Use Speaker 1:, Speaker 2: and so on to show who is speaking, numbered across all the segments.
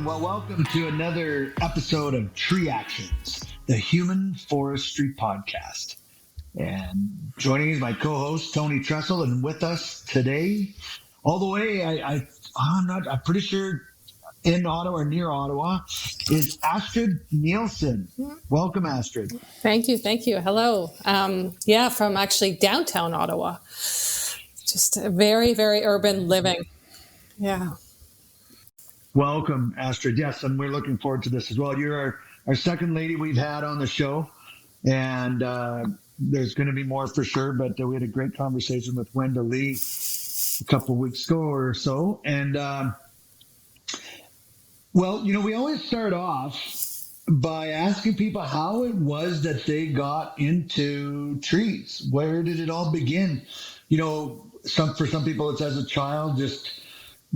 Speaker 1: Well, welcome to another episode of Tree Actions, the Human Forestry Podcast. And joining is my co-host, Tony Tressel, and with us today, all the way, I'm pretty sure in Ottawa or near Ottawa, is Astrid Nielsen. Welcome, Astrid.
Speaker 2: Thank you. Hello. From actually downtown Ottawa. Just a very, very urban living. Yeah.
Speaker 1: Welcome, Astrid. Yes, and we're looking forward to this as well. You're our second lady we've had on the show, and there's going to be more for sure, but we had a great conversation with Wenda Lee a couple of weeks ago or so. And, we always start off by asking people how it was that they got into trees. Where did it all begin? For some people, it's as a child, just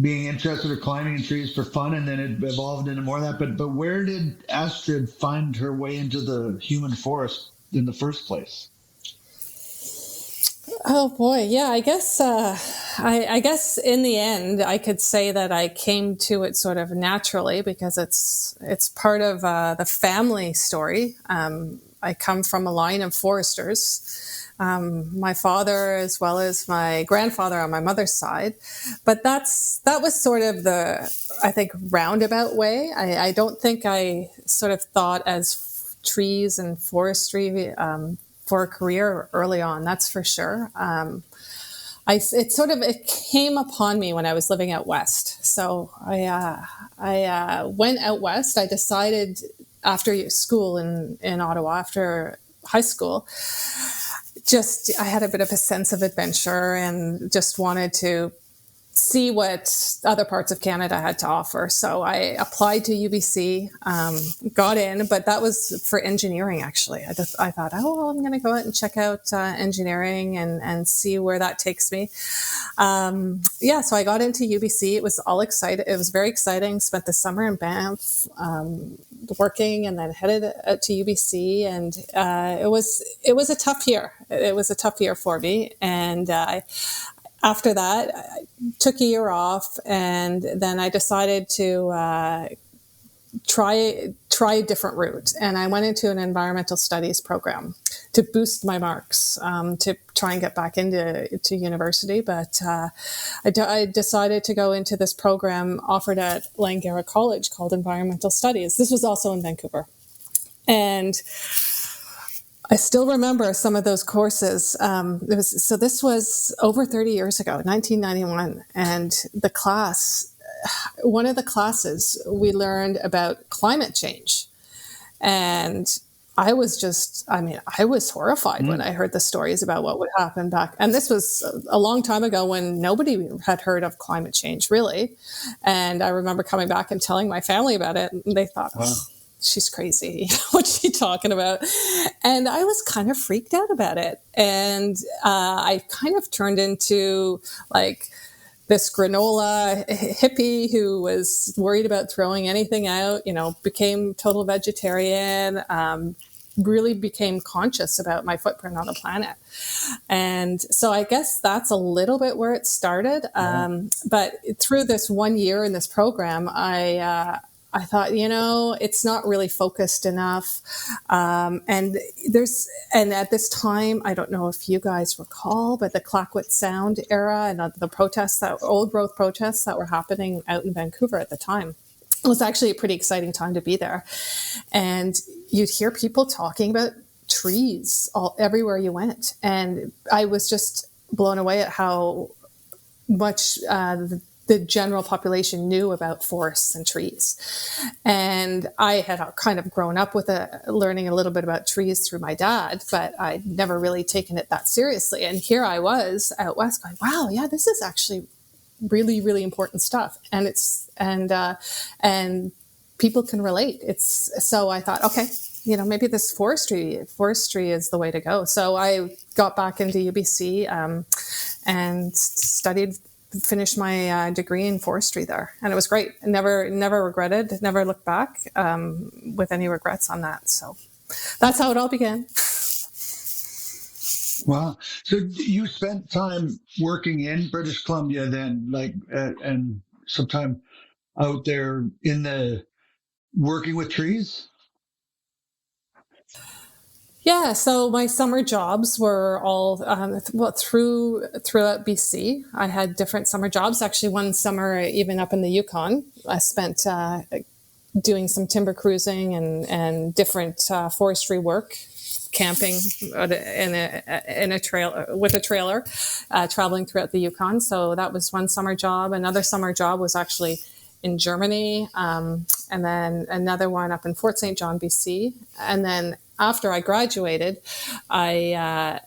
Speaker 1: being interested or climbing in trees for fun, and then it evolved into more of that. But where did Astrid find her way into the human forest in the first place?
Speaker 2: Oh boy, yeah. I guess in the end, I could say that I came to it sort of naturally because it's part of the family story. I come from a line of foresters. My father, as well as my grandfather on my mother's side, but that was sort of the, I think, roundabout way. I don't think I sort of thought as trees and forestry for a career early on. That's for sure. It came upon me when I was living out west. So I went out west. I decided after school in Ottawa, after high school. I had a bit of a sense of adventure and just wanted to see what other parts of Canada had to offer. So I applied to UBC, got in, but that was for engineering, actually. I thought, I'm going to go out and check out engineering and see where that takes me. So I got into UBC. It was all exciting. It was very exciting. Spent the summer in Banff, working, and then headed out to UBC. And it was a tough year. It was a tough year for me. And after that, I took a year off, and then I decided to try a different route. And I went into an environmental studies program to boost my marks, to try and get back into university. But I decided to go into this program offered at Langara College called Environmental Studies. This was also in Vancouver. And I still remember some of those courses. This was over 30 years ago, 1991. And one of the classes, we learned about climate change. And I was horrified when I heard the stories about what would happen back. And this was a long time ago when nobody had heard of climate change, really. And I remember coming back and telling my family about it. And they thought, wow, she's crazy. What's she talking about? And I was kind of freaked out about it. And I kind of turned into like this granola hippie who was worried about throwing anything out, became total vegetarian, really became conscious about my footprint on the planet. And so I guess that's a little bit where it started. But through this 1 year in this program, I thought, it's not really focused enough. And at this time, I don't know if you guys recall, but the Clayoquot Sound era and the old growth protests that were happening out in Vancouver at the time, it was actually a pretty exciting time to be there. And you'd hear people talking about trees everywhere you went. And I was just blown away at how much the general population knew about forests and trees. And I had kind of grown up with learning a little bit about trees through my dad, but I'd never really taken it that seriously. And here I was out west going, wow, yeah, this is actually really, really important stuff. And and people can relate. So I thought, okay, maybe this forestry is the way to go. So I got back into UBC, and finished my degree in forestry there, and it was great. Never regretted, never looked back with any regrets on that. So that's how it all began.
Speaker 1: Wow! So you spent time working in British Columbia then, and sometime out there in the working with trees?
Speaker 2: Yeah, so my summer jobs were all throughout BC. I had different summer jobs. Actually, one summer even up in the Yukon, I spent doing some timber cruising and different forestry work, camping in a trail with a trailer, traveling throughout the Yukon. So that was one summer job. Another summer job was actually in Germany, and then another one up in Fort St. John, BC. And then after I graduated, I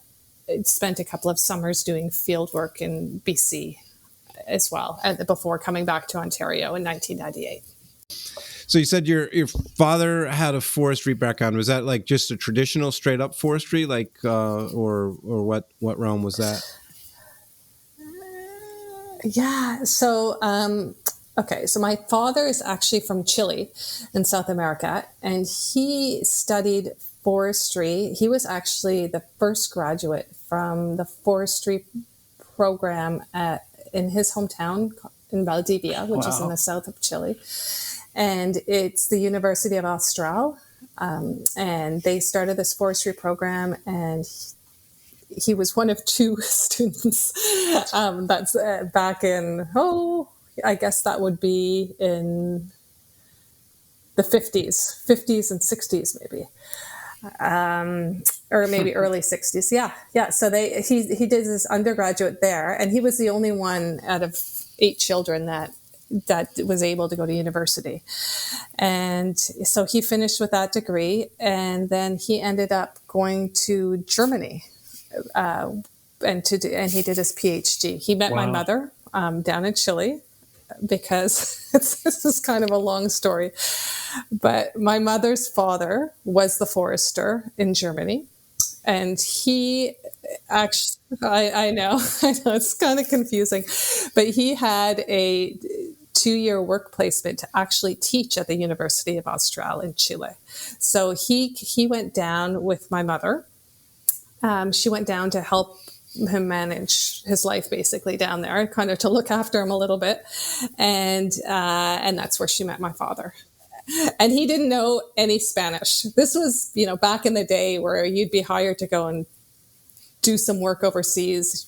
Speaker 2: spent a couple of summers doing field work in BC as well, before coming back to Ontario in 1998.
Speaker 3: So you said your father had a forestry background. Was that like just a traditional straight up forestry, like or what realm was that?
Speaker 2: Yeah. So okay. So my father is actually from Chile in South America, and he studied forestry. He was actually the first graduate from the forestry program in his hometown in Valdivia, which is in the south of Chile. And it's the University of Austral. And they started this forestry program, and he was one of two students. That's back in, I guess that would be in the 50s and 60s, maybe. Or maybe early 60s. Yeah. So he did his undergraduate there, and he was the only one out of 8 children that was able to go to university. And so he finished with that degree, and then he ended up going to Germany, and he did his PhD. He met my mother down in Chile, because this is kind of a long story. But my mother's father was the forester in Germany. And he actually, I know it's kind of confusing, but he had a 2-year work placement to actually teach at the University of Austral in Chile. So he went down with my mother. She went down to help him manage his life basically down there, kind of to look after him a little bit. And that's where she met my father. And he didn't know any Spanish. This was, back in the day where you'd be hired to go and do some work overseas.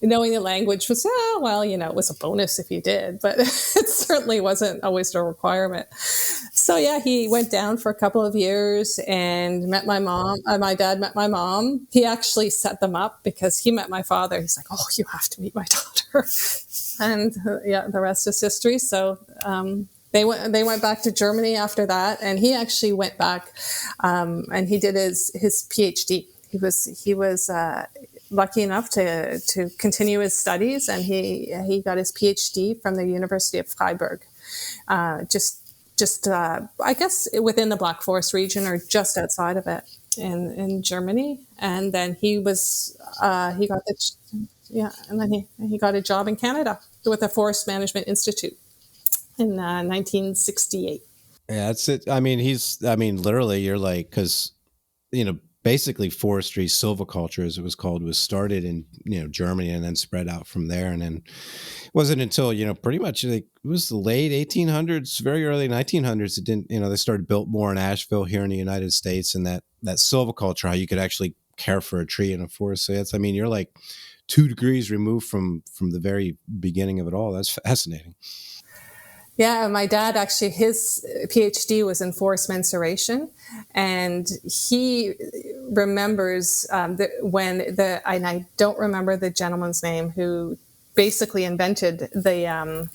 Speaker 2: Knowing the language was, it was a bonus if you did, but it certainly wasn't always a requirement. So yeah, he went down for a couple of years and met my mom. My dad met my mom. He actually set them up because he met my father. He's like, "Oh, you have to meet my daughter," and the rest is history. So they went back to Germany after that, and he actually went back and he did his PhD. He was lucky enough to continue his studies, and he got his PhD from the University of Freiburg, just I guess within the Black Forest region or just outside of it in Germany. And then he got a job in Canada with the Forest Management Institute in 1968.
Speaker 3: Yeah, that's it. Literally, you're like, because basically forestry, silviculture as it was called, was started in Germany and then spread out from there. And then it wasn't until pretty much it was the late 1800s, very early 1900s, it didn't they started built more in Asheville here in the United States. And that silviculture, how you could actually care for a tree in a forest. So you're like 2 degrees removed from the very beginning of it all. That's fascinating.
Speaker 2: Yeah, my dad actually, his PhD was in forest mensuration, and he remembers and I don't remember the gentleman's name who basically invented the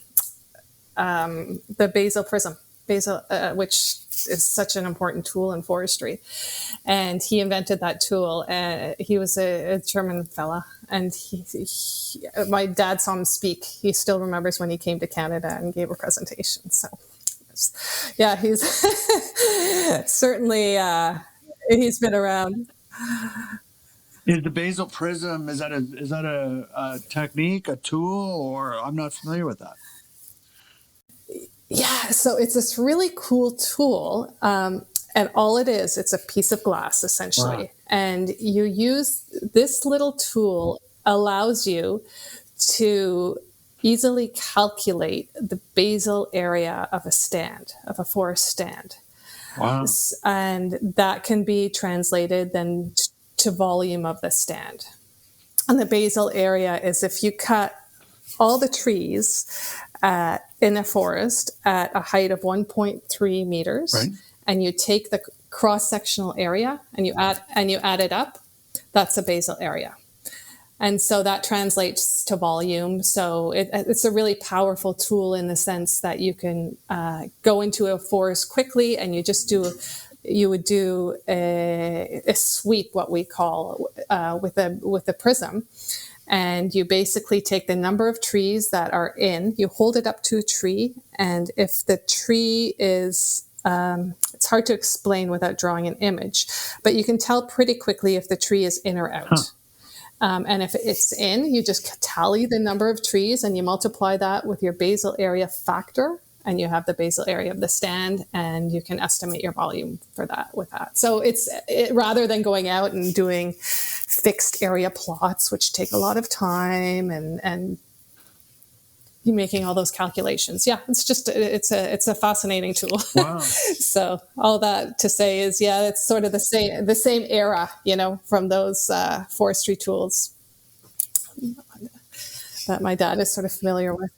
Speaker 2: basal prism, which is such an important tool in forestry. And he invented that tool. He was a German fella, and my dad saw him speak. He still remembers when he came to Canada and gave a presentation. So, yeah, he's certainly he's been around.
Speaker 1: Is the basal prism, is that a technique, a tool, or I'm not familiar with that?
Speaker 2: Yeah, so it's this really cool tool, and all it is, it's a piece of glass essentially. Wow. And you use this little tool allows you to easily calculate the basal area of a forest stand.
Speaker 4: Wow.
Speaker 2: And that can be translated then to volume of the stand. And the basal area is if you cut all the trees in a forest at a height of 1.3 meters,
Speaker 4: Right.
Speaker 2: and you take the cross-sectional area and you add it up, that's a basal area. And so that translates to volume. So it's a really powerful tool in the sense that you can go into a forest quickly and you would do a sweep, what we call, with a prism. And you basically take the number of trees that are you hold it up to a tree. And if the tree is, it's hard to explain without drawing an image, but you can tell pretty quickly if the tree is in or out.
Speaker 4: Huh.
Speaker 2: And if it's in, you just tally the number of trees and you multiply that with your basal area factor, and you have the basal area of the stand, and you can estimate your volume for that with that. So rather than going out and doing fixed area plots, which take a lot of time and you making all those calculations. Yeah, it's a fascinating tool.
Speaker 4: Wow.
Speaker 2: So all that to say is, yeah, it's sort of the same era, from those forestry tools that my dad is sort of familiar with.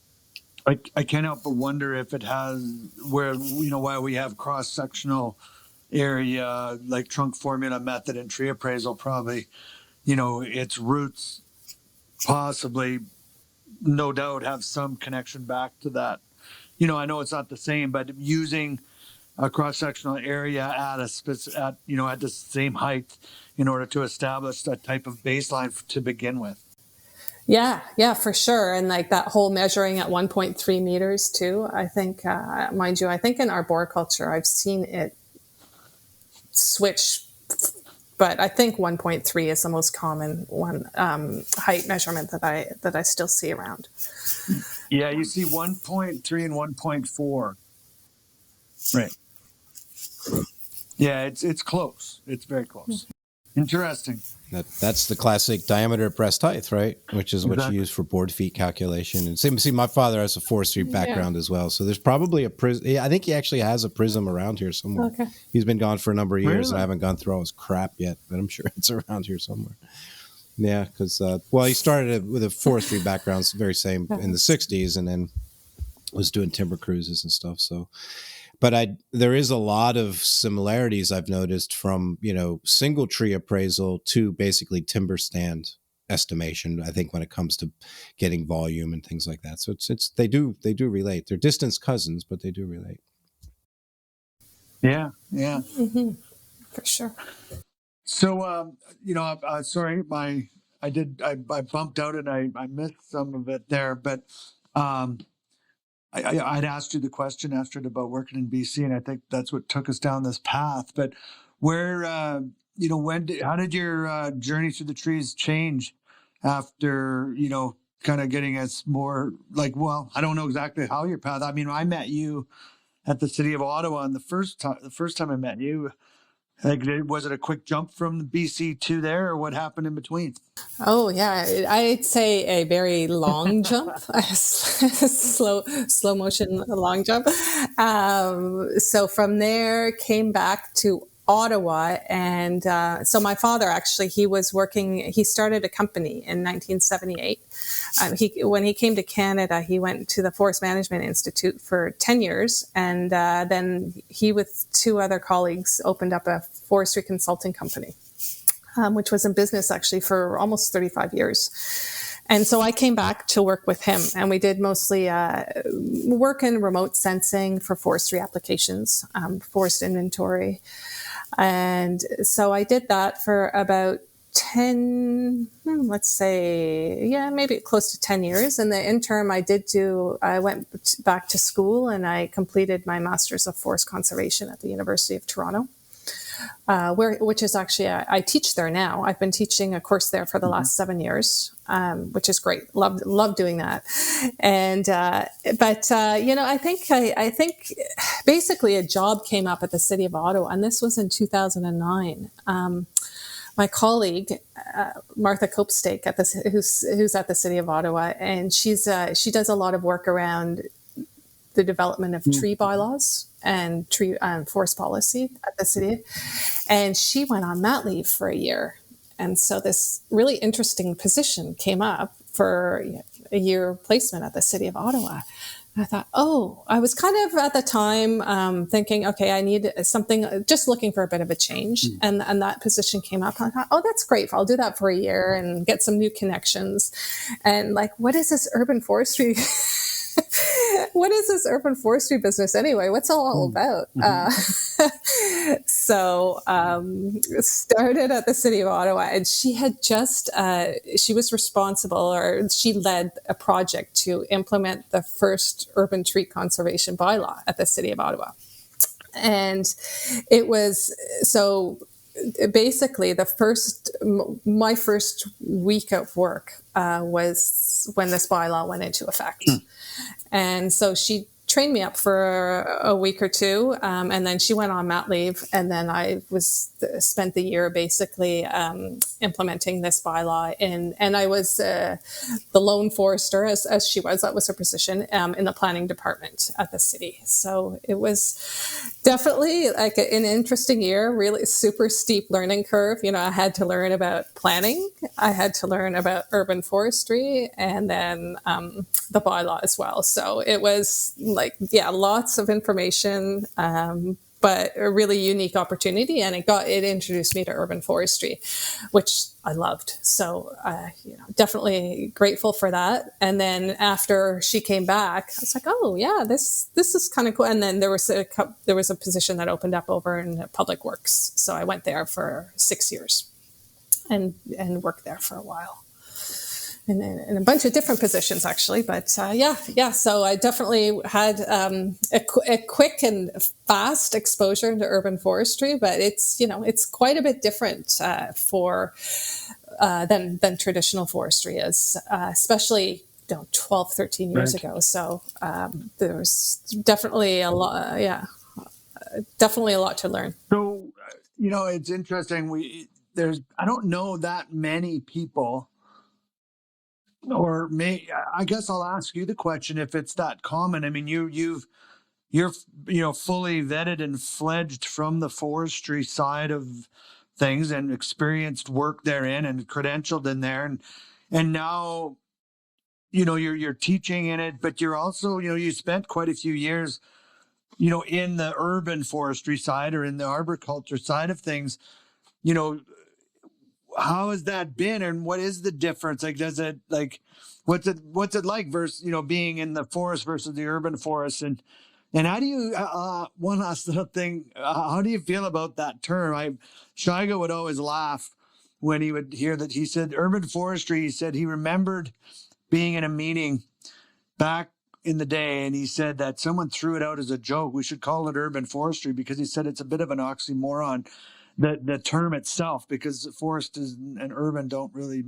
Speaker 4: I can't help but wonder if it has why we have cross-sectional area, like trunk formula method and tree appraisal, probably, its roots possibly, no doubt, have some connection back to that. I know it's not the same, but using a cross-sectional area at the same height in order to establish that type of baseline to begin with.
Speaker 2: Yeah, for sure. And like that whole measuring at 1.3 meters too, I think, mind you, I think in arboriculture, I've seen it switch, but I think 1.3 is the most common one, height measurement that I still see around.
Speaker 4: Yeah, you see 1.3 and 1.4. Right. Yeah, it's close. It's very close. Interesting.
Speaker 3: That's the classic diameter of breast height, right? Which is what you use for board feet calculation. And see, my father has a forestry background as well, so there's probably a prism. Yeah, I think he actually has a prism around here somewhere. Okay. He's been gone for a number of years, and I haven't gone through all his crap yet, but I'm sure it's around here somewhere. Yeah, because he started with a forestry background, very same in the '60s, and then was doing timber cruises and stuff. So. But there is a lot of similarities I've noticed from, single tree appraisal to basically timber stand estimation. I think when it comes to getting volume and things like that. So they do relate. They're distant cousins, but they do relate.
Speaker 4: Yeah. Mm-hmm.
Speaker 2: For sure.
Speaker 4: So, sorry, I bumped out and I missed some of it there, but, I'd asked you the question, Astrid, about working in BC, and I think that's what took us down this path. But where, how did your journey through the trees change after, kind of getting us more like, I don't know exactly how your path. I mean, I met you at the city of Ottawa, and the first time I met you, like, was it a quick jump from BC to there, or what happened in between?
Speaker 2: Oh, yeah. I'd say a very long jump, slow motion, long jump. So from there, came back to Ottawa. And so my father, actually, he started a company in 1978. When he came to Canada, he went to the Forest Management Institute for 10 years. And then he, with two other colleagues, opened up a forestry consulting company, which was in business actually for almost 35 years. And so I came back to work with him, and we did mostly work in remote sensing for forestry applications, forest inventory. And so I did that for about 10, maybe close to 10 years. In the interim, I went back to school and I completed my Master's of Forest Conservation at the University of Toronto, which is actually, I teach there now. I've been teaching a course there for the last 7 years, which is great. Love doing that. And, I think basically a job came up at the city of Ottawa, and this was in 2009. my colleague, Martha Copestake, who's at the City of Ottawa, and she does a lot of work around the development of tree bylaws and tree forest policy at the city. And she went on mat leave for a year. And so this really interesting position came up for a year placement at the City of Ottawa. And I thought, I was kind of at the time thinking, okay, I need something, just looking for a bit of a change. And that position came up. And I thought, that's great. I'll do that for a year and get some new connections. And like, what is this urban forestry? What is this urban forestry business anyway? What's it all about? So started at the City of Ottawa, and she had just, she was responsible, or she led a project to implement the first urban tree conservation bylaw at the City of Ottawa. And it was, so basically my first week of work was when this bylaw went into effect. And so she trained me up for a week or two, and then she went on mat leave, and then I spent the year basically implementing this bylaw and I was the lone forester, as she was. That was her position in the planning department at the city. So it was definitely like an interesting year, really super steep learning curve. I had to learn about planning, I had to learn about urban forestry, and then the bylaw as well. So it was lots of information, but a really unique opportunity, and it introduced me to urban forestry, which I loved. So, definitely grateful for that. And then after she came back, I was like, oh yeah, this is kind of cool. And then there was a position that opened up over in Public Works, so I went there for 6 years, and worked there for a while. In a bunch of different positions, actually. But so I definitely had a quick and fast exposure to urban forestry, but it's quite a bit different than traditional forestry is, especially 12, 13 years ago. So there was definitely a lot, definitely a lot to learn.
Speaker 4: So, it's interesting. I don't know that many people. Or I guess I'll ask you the question if it's that common. I mean, you're fully vetted and fledged from the forestry side of things and experienced work therein and credentialed in there, and now you're teaching in it, but you're also you spent quite a few years in the urban forestry side or in the arboriculture side of things. How has that been, and what is the difference? Like, what's it like versus, being in the forest versus the urban forest? And how do you, one last little thing, how do you feel about that term? Shiga would always laugh when he would hear that. He said urban forestry, he said he remembered being in a meeting back in the day, and he said that someone threw it out as a joke. We should call it urban forestry, because he said it's a bit of an oxymoron, the term itself, because forest and urban don't really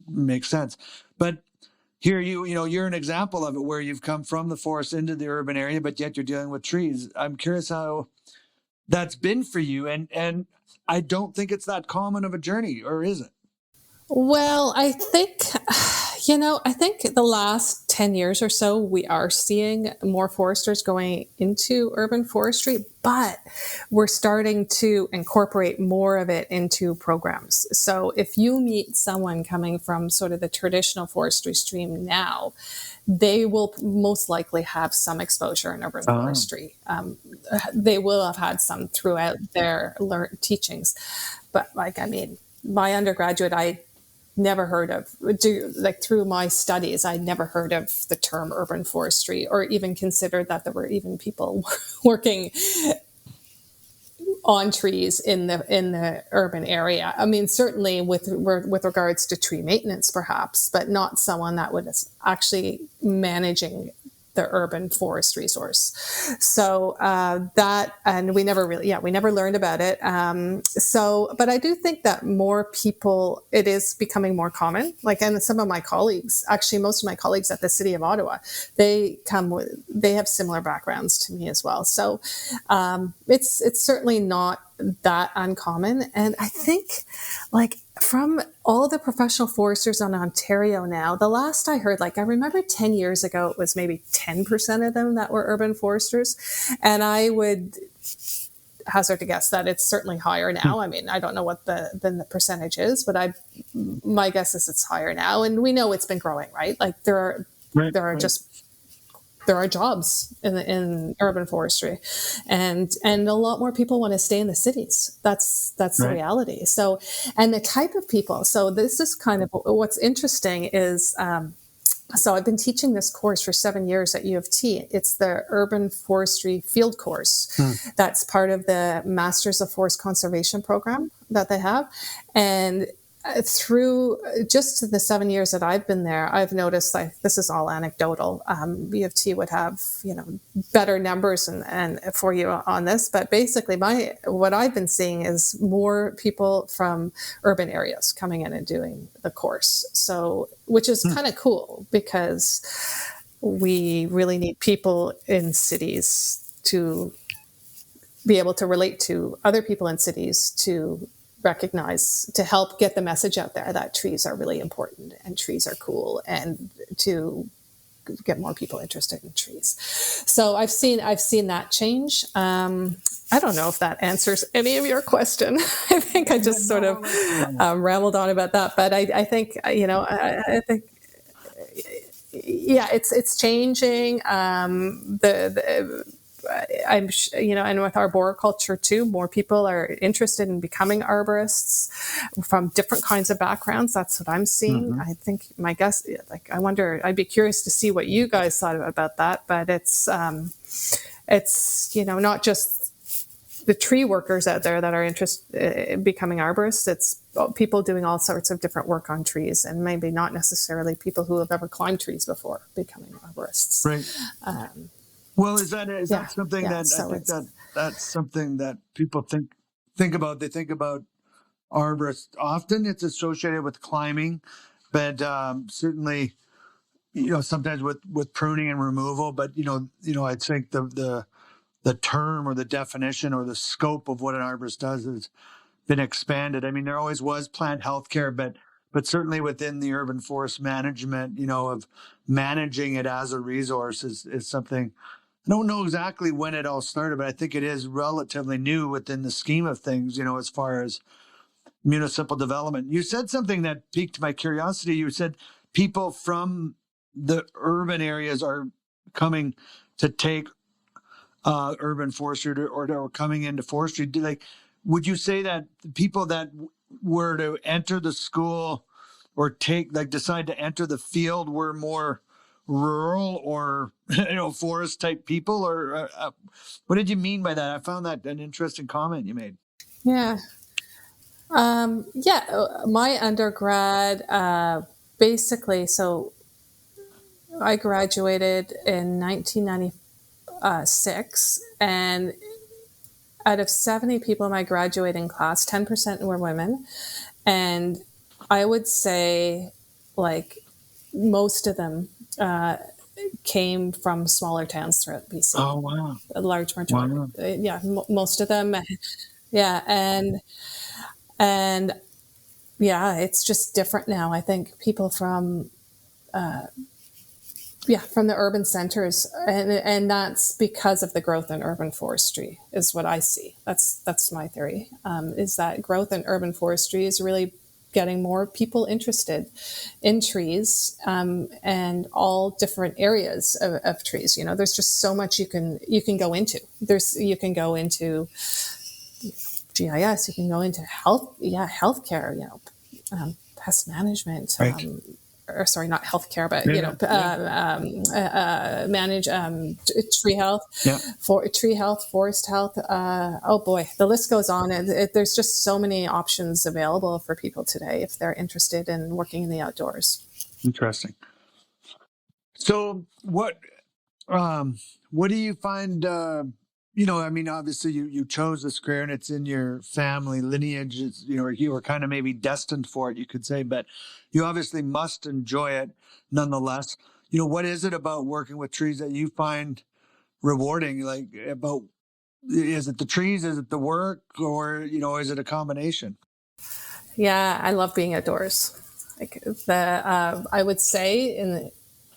Speaker 4: make sense. But here you're an example of it, where you've come from the forest into the urban area, but yet you're dealing with trees. I'm curious how that's been for you, and I don't think it's that common of a journey, or is it?
Speaker 2: Well, I think the last 10 years or so, we are seeing more foresters going into urban forestry, but we're starting to incorporate more of it into programs. So if you meet someone coming from sort of the traditional forestry stream now, they will most likely have some exposure in urban forestry. They will have had some throughout their teachings. But my undergraduate, I never heard of, through my studies, I never heard of the term urban forestry, or even considered that there were even people working on trees in the urban area. I mean, certainly with regards to tree maintenance, perhaps, but not someone that was actually managing the urban forest resource. So and we never learned about it. But I do think that more people, it is becoming more common. And some of my colleagues, actually most of my colleagues at the City of Ottawa, they have similar backgrounds to me as well. So it's certainly not that uncommon. And I think, like, from all the professional foresters in Ontario now, the last I heard, like, I remember 10 years ago, it was maybe 10% of them that were urban foresters. And I would hazard to guess that it's certainly higher now. I mean, I don't know what the percentage is, but my guess is it's higher now. And we know it's been growing, right? Like, there are jobs in urban forestry, and a lot more people want to stay in the cities. That's the reality. So, and the type of people. So this is kind of what's interesting is, so I've been teaching this course for 7 years at U of T. It's the Urban Forestry Field Course. That's part of the Masters of Forest Conservation program that they have. And through just the 7 years that I've been there, I've noticed, like, this is all anecdotal. U of T would have, better numbers and for you on this, but basically what I've been seeing is more people from urban areas coming in and doing the course. So, which is kind of cool, because we really need people in cities to be able to relate to other people in cities, to recognize, to help get the message out there that trees are really important and trees are cool, and to get more people interested in trees. So I've seen that change. I don't know if that answers any of your question. I think I just sort of rambled on about that, but I think, I think, yeah, it's changing. I'm, and with arboriculture too, more people are interested in becoming arborists from different kinds of backgrounds. That's what I'm seeing. I think my guess, like, I wonder, I'd be curious to see what you guys thought about that, but it's not just the tree workers out there that are interested in becoming arborists. It's people doing all sorts of different work on trees, and maybe not necessarily people who have ever climbed trees before becoming arborists.
Speaker 4: Right. Well, is that something that
Speaker 2: so
Speaker 4: I think that's something that people think about? They think about arborists. Often it's associated with climbing, but certainly, sometimes with pruning and removal. But I think the term or the definition or the scope of what an arborist does has been expanded. I mean, there always was plant healthcare, but certainly within the urban forest management, of managing it as a resource is something. I don't know exactly when it all started, but I think it is relatively new within the scheme of things, as far as municipal development. You said something that piqued my curiosity. You said people from the urban areas are coming to take urban forestry or coming into forestry. Would you say that the people that were to enter the school or decide to enter the field were more rural or forest type people, or what did you mean by that? I found that an interesting comment you made.
Speaker 2: Yeah. My undergrad, basically, so I graduated in 1996, and out of 70 people in my graduating class, 10% were women. And I would say, like, most of them came from smaller towns throughout BC.
Speaker 4: Oh, wow.
Speaker 2: A large majority. Wow. Most of them. Yeah. And it's just different now. I think people from the urban centers, and that's because of the growth in urban forestry is what I see. That's my theory, is that growth in urban forestry is really getting more people interested in trees, and all different areas of trees. There's just so much you can go into. You can go into GIS, you can go into healthcare, pest management,
Speaker 4: right.
Speaker 2: Not healthcare, but manage tree health, tree health, forest health. Oh boy, the list goes on, and there's just so many options available for people today if they're interested in working in the outdoors.
Speaker 4: Interesting. So, what do you find? Obviously you chose this career and it's in your family lineage. You were kind of maybe destined for it, you could say, but you obviously must enjoy it nonetheless. What is it about working with trees that you find rewarding? Like, about Is it the trees? Is it the work? Or, is it a combination?
Speaker 2: Yeah, I love being outdoors. Like I would say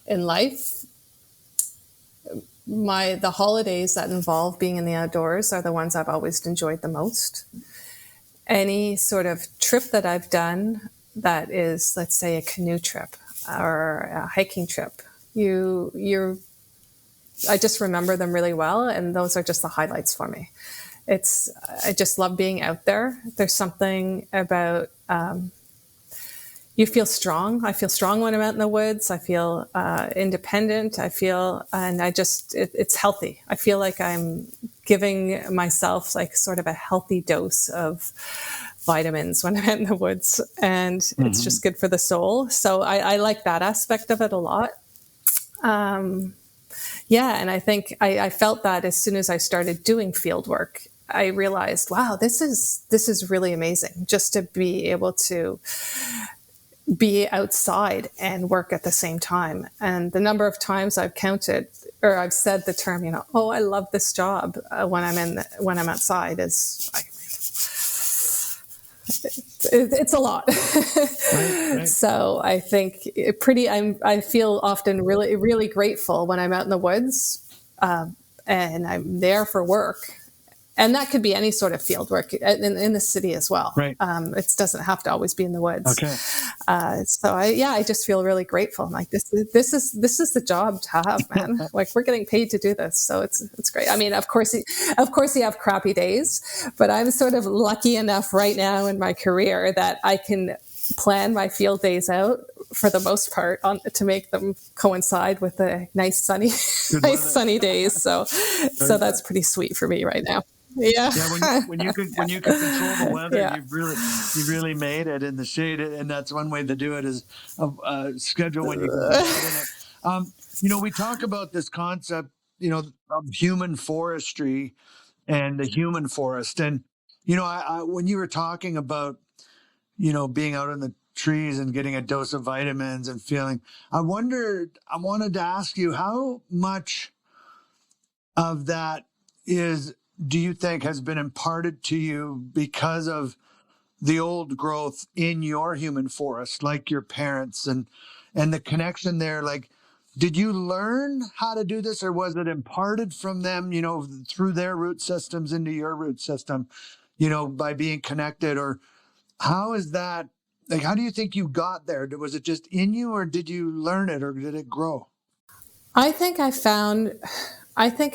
Speaker 2: in life, the holidays that involve being in the outdoors are the ones I've always enjoyed the most. Any sort of trip that I've done that is, let's say, a canoe trip or a hiking trip, I just remember them really well, and those are just the highlights for me. I just love being out there. There's something about you feel strong. I feel strong when I'm out in the woods. I feel independent. And it's healthy. I feel like I'm giving myself like sort of a healthy dose of vitamins when I'm out in the woods, and it's just good for the soul. So I like that aspect of it a lot. Yeah, and I think I felt that as soon as I started doing field work, I realized, wow, this is really amazing just to be able to be outside and work at the same time. And the number of times I've counted, or I've said the term, oh, I love this job when I'm outside is, it's a lot. Right. So I think I feel often really, really grateful when I'm out in the woods, and I'm there for work. And that could be any sort of field work in the city as well.
Speaker 4: Right.
Speaker 2: It doesn't have to always be in the woods.
Speaker 4: Okay.
Speaker 2: So I just feel really grateful. I'm like, this is the job to have, man. Like, we're getting paid to do this, so it's great. I mean, of course you have crappy days, but I'm sort of lucky enough right now in my career that I can plan my field days out for the most part to make them coincide with the nice sunny days. So that's pretty sweet for me right now. Yeah.
Speaker 4: When you can control the weather, yeah. you've really made it in the shade, and that's one way to do it is schedule when you can get in it. We talk about this concept, of human forestry and the human forest, and I when you were talking about being out in the trees and getting a dose of vitamins and feeling, I wanted to ask you how much of that do you think has been imparted to you because of the old growth in your human forest, like your parents and the connection there? Like, did you learn how to do this, or was it imparted from them, through their root systems into your root system, by being connected? Or how is that, like, how do you think you got there? Was it just in you, or did you learn it, or did it grow?
Speaker 2: I think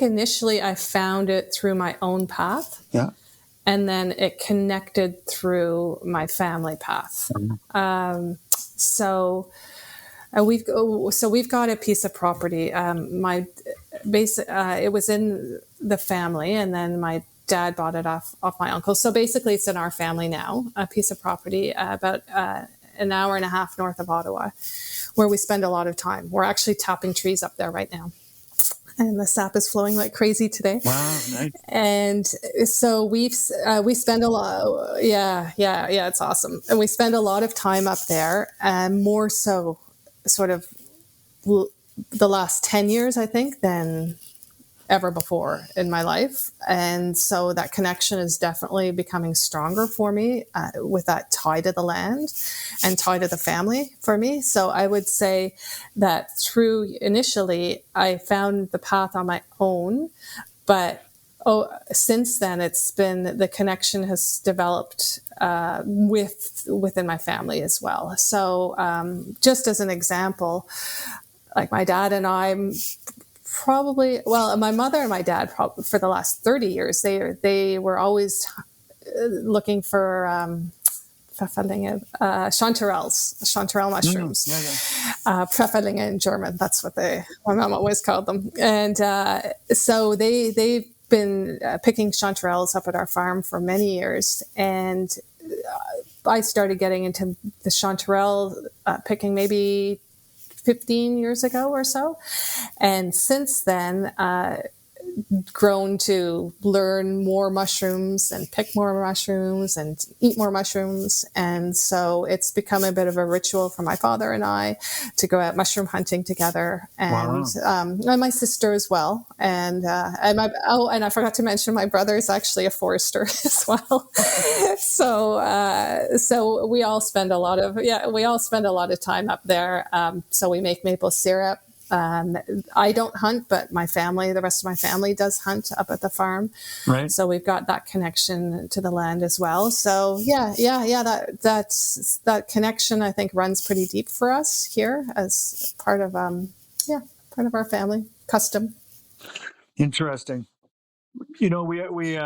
Speaker 2: initially I found it through my own path.
Speaker 4: Yeah.
Speaker 2: And then it connected through my family path. So we've got a piece of property. It was in the family, and then my dad bought it off my uncle. So basically, it's in our family now. A piece of property about an hour and a half north of Ottawa, where we spend a lot of time. We're actually tapping trees up there right now, and the sap is flowing like crazy today.
Speaker 4: Wow, nice.
Speaker 2: And so we spend a lot. Yeah, it's awesome. And we spend a lot of time up there, and more so sort of the last 10 years, I think, than ever before in my life. And so that connection is definitely becoming stronger for me, with that tie to the land and tie to the family for me. So I would say that initially I found the path on my own, but since then the connection has developed within my family as well. So just as an example, like my dad and I, my mother and my dad, for the last 30 years, they were always looking for chanterelle mushrooms. Pfefferlinge in German, that's what my mom always called them. And so they've been picking chanterelles up at our farm for many years. And I started getting into the chanterelle picking maybe 15 years ago or so. And since then, grown to learn more mushrooms and pick more mushrooms and eat more mushrooms. And so it's become a bit of a ritual for my father and I to go out mushroom hunting together, and my sister as well. And and I forgot to mention my brother is actually a forester as well. So we all spend a lot of time up there. So we make maple syrup. I don't hunt, but the rest of my family does hunt up at the farm.
Speaker 4: Right.
Speaker 2: So we've got that connection to the land as well. So that connection, I think, runs pretty deep for us here as part of our family custom.
Speaker 4: Interesting. We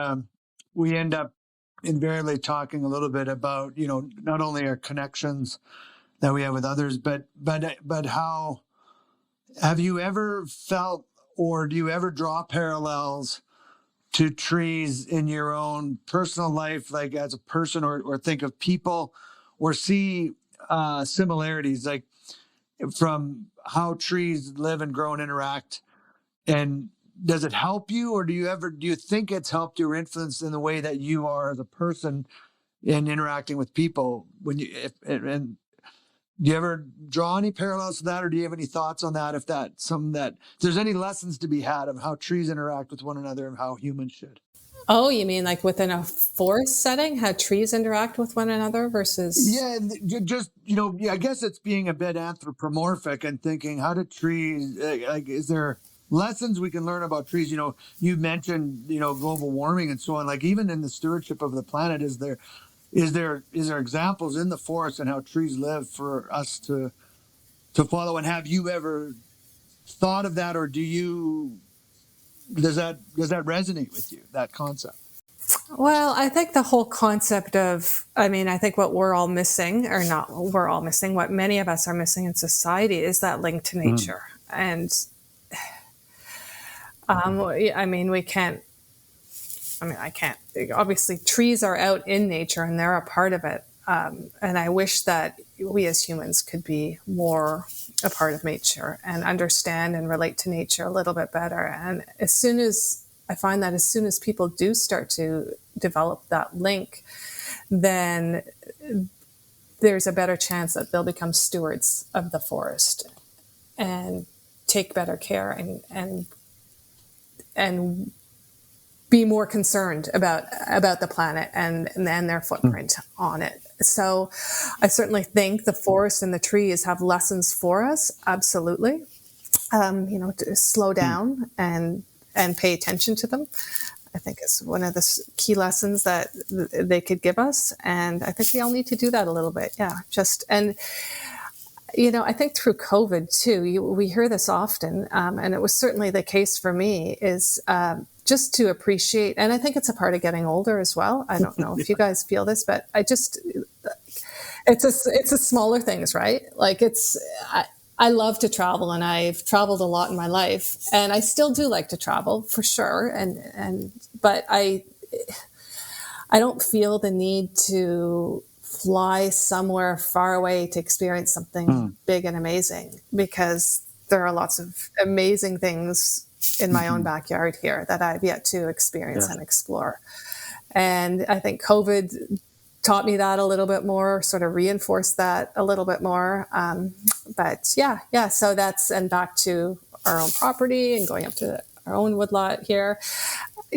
Speaker 4: end up invariably talking a little bit about, not only our connections that we have with others, but how have you ever felt, or do you ever draw parallels to trees in your own personal life, like as a person, or think of people, or see similarities, like from how trees live and grow and interact? And does it help you, or do you think it's helped you or influenced in the way that you are as a person in interacting with people? And do you ever draw any parallels to that, or do you have any thoughts on that? If there's any lessons to be had of how trees interact with one another and how humans should?
Speaker 2: Oh, you mean like within a forest setting, how trees interact with one another versus?
Speaker 4: Yeah, just, I guess it's being a bit anthropomorphic and thinking, how do trees, is there lessons we can learn about trees? You mentioned, global warming and so on, like even in the stewardship of the planet, is there examples in the forest and how trees live for us to follow? And have you ever thought of that, or does that resonate with you, that concept?
Speaker 2: Well, I think the whole concept I think what we're all missing, or not we're all missing, what many of us are missing in society is that link to nature. And I can't, obviously trees are out in nature and they're a part of it. And I wish that we as humans could be more a part of nature and understand and relate to nature a little bit better. And as soon as people do start to develop that link, then there's a better chance that they'll become stewards of the forest and take better care and be more concerned about the planet and their footprint on it. So I certainly think the forest and the trees have lessons for us. Absolutely. To slow down and pay attention to them, I think is one of the key lessons that they could give us. And I think we all need to do that a little bit. Yeah. I think through COVID too, we hear this often, and it was certainly the case for me, is just to appreciate, and I think it's a part of getting older as well. I don't know if you guys feel this, but it's a smaller things, right? Like I love to travel, and I've traveled a lot in my life, and I still do like to travel for sure. But I don't feel the need to fly somewhere far away to experience something big and amazing, because there are lots of amazing things in my own backyard here that I've yet to experience and explore. And I think COVID taught me that a little bit more, sort of reinforced that a little bit more. So and back to our own property and going up to our own woodlot here,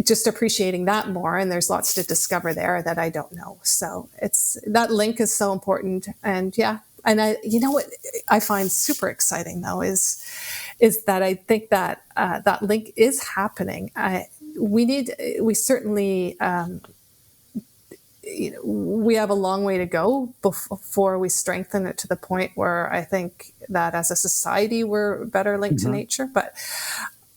Speaker 2: just appreciating that more. And there's lots to discover there that I don't know. So that link is so important. And what I find super exciting though is that I think that that link is happening. We certainly, we have a long way to go before we strengthen it to the point where I think that as a society, we're better linked to nature. But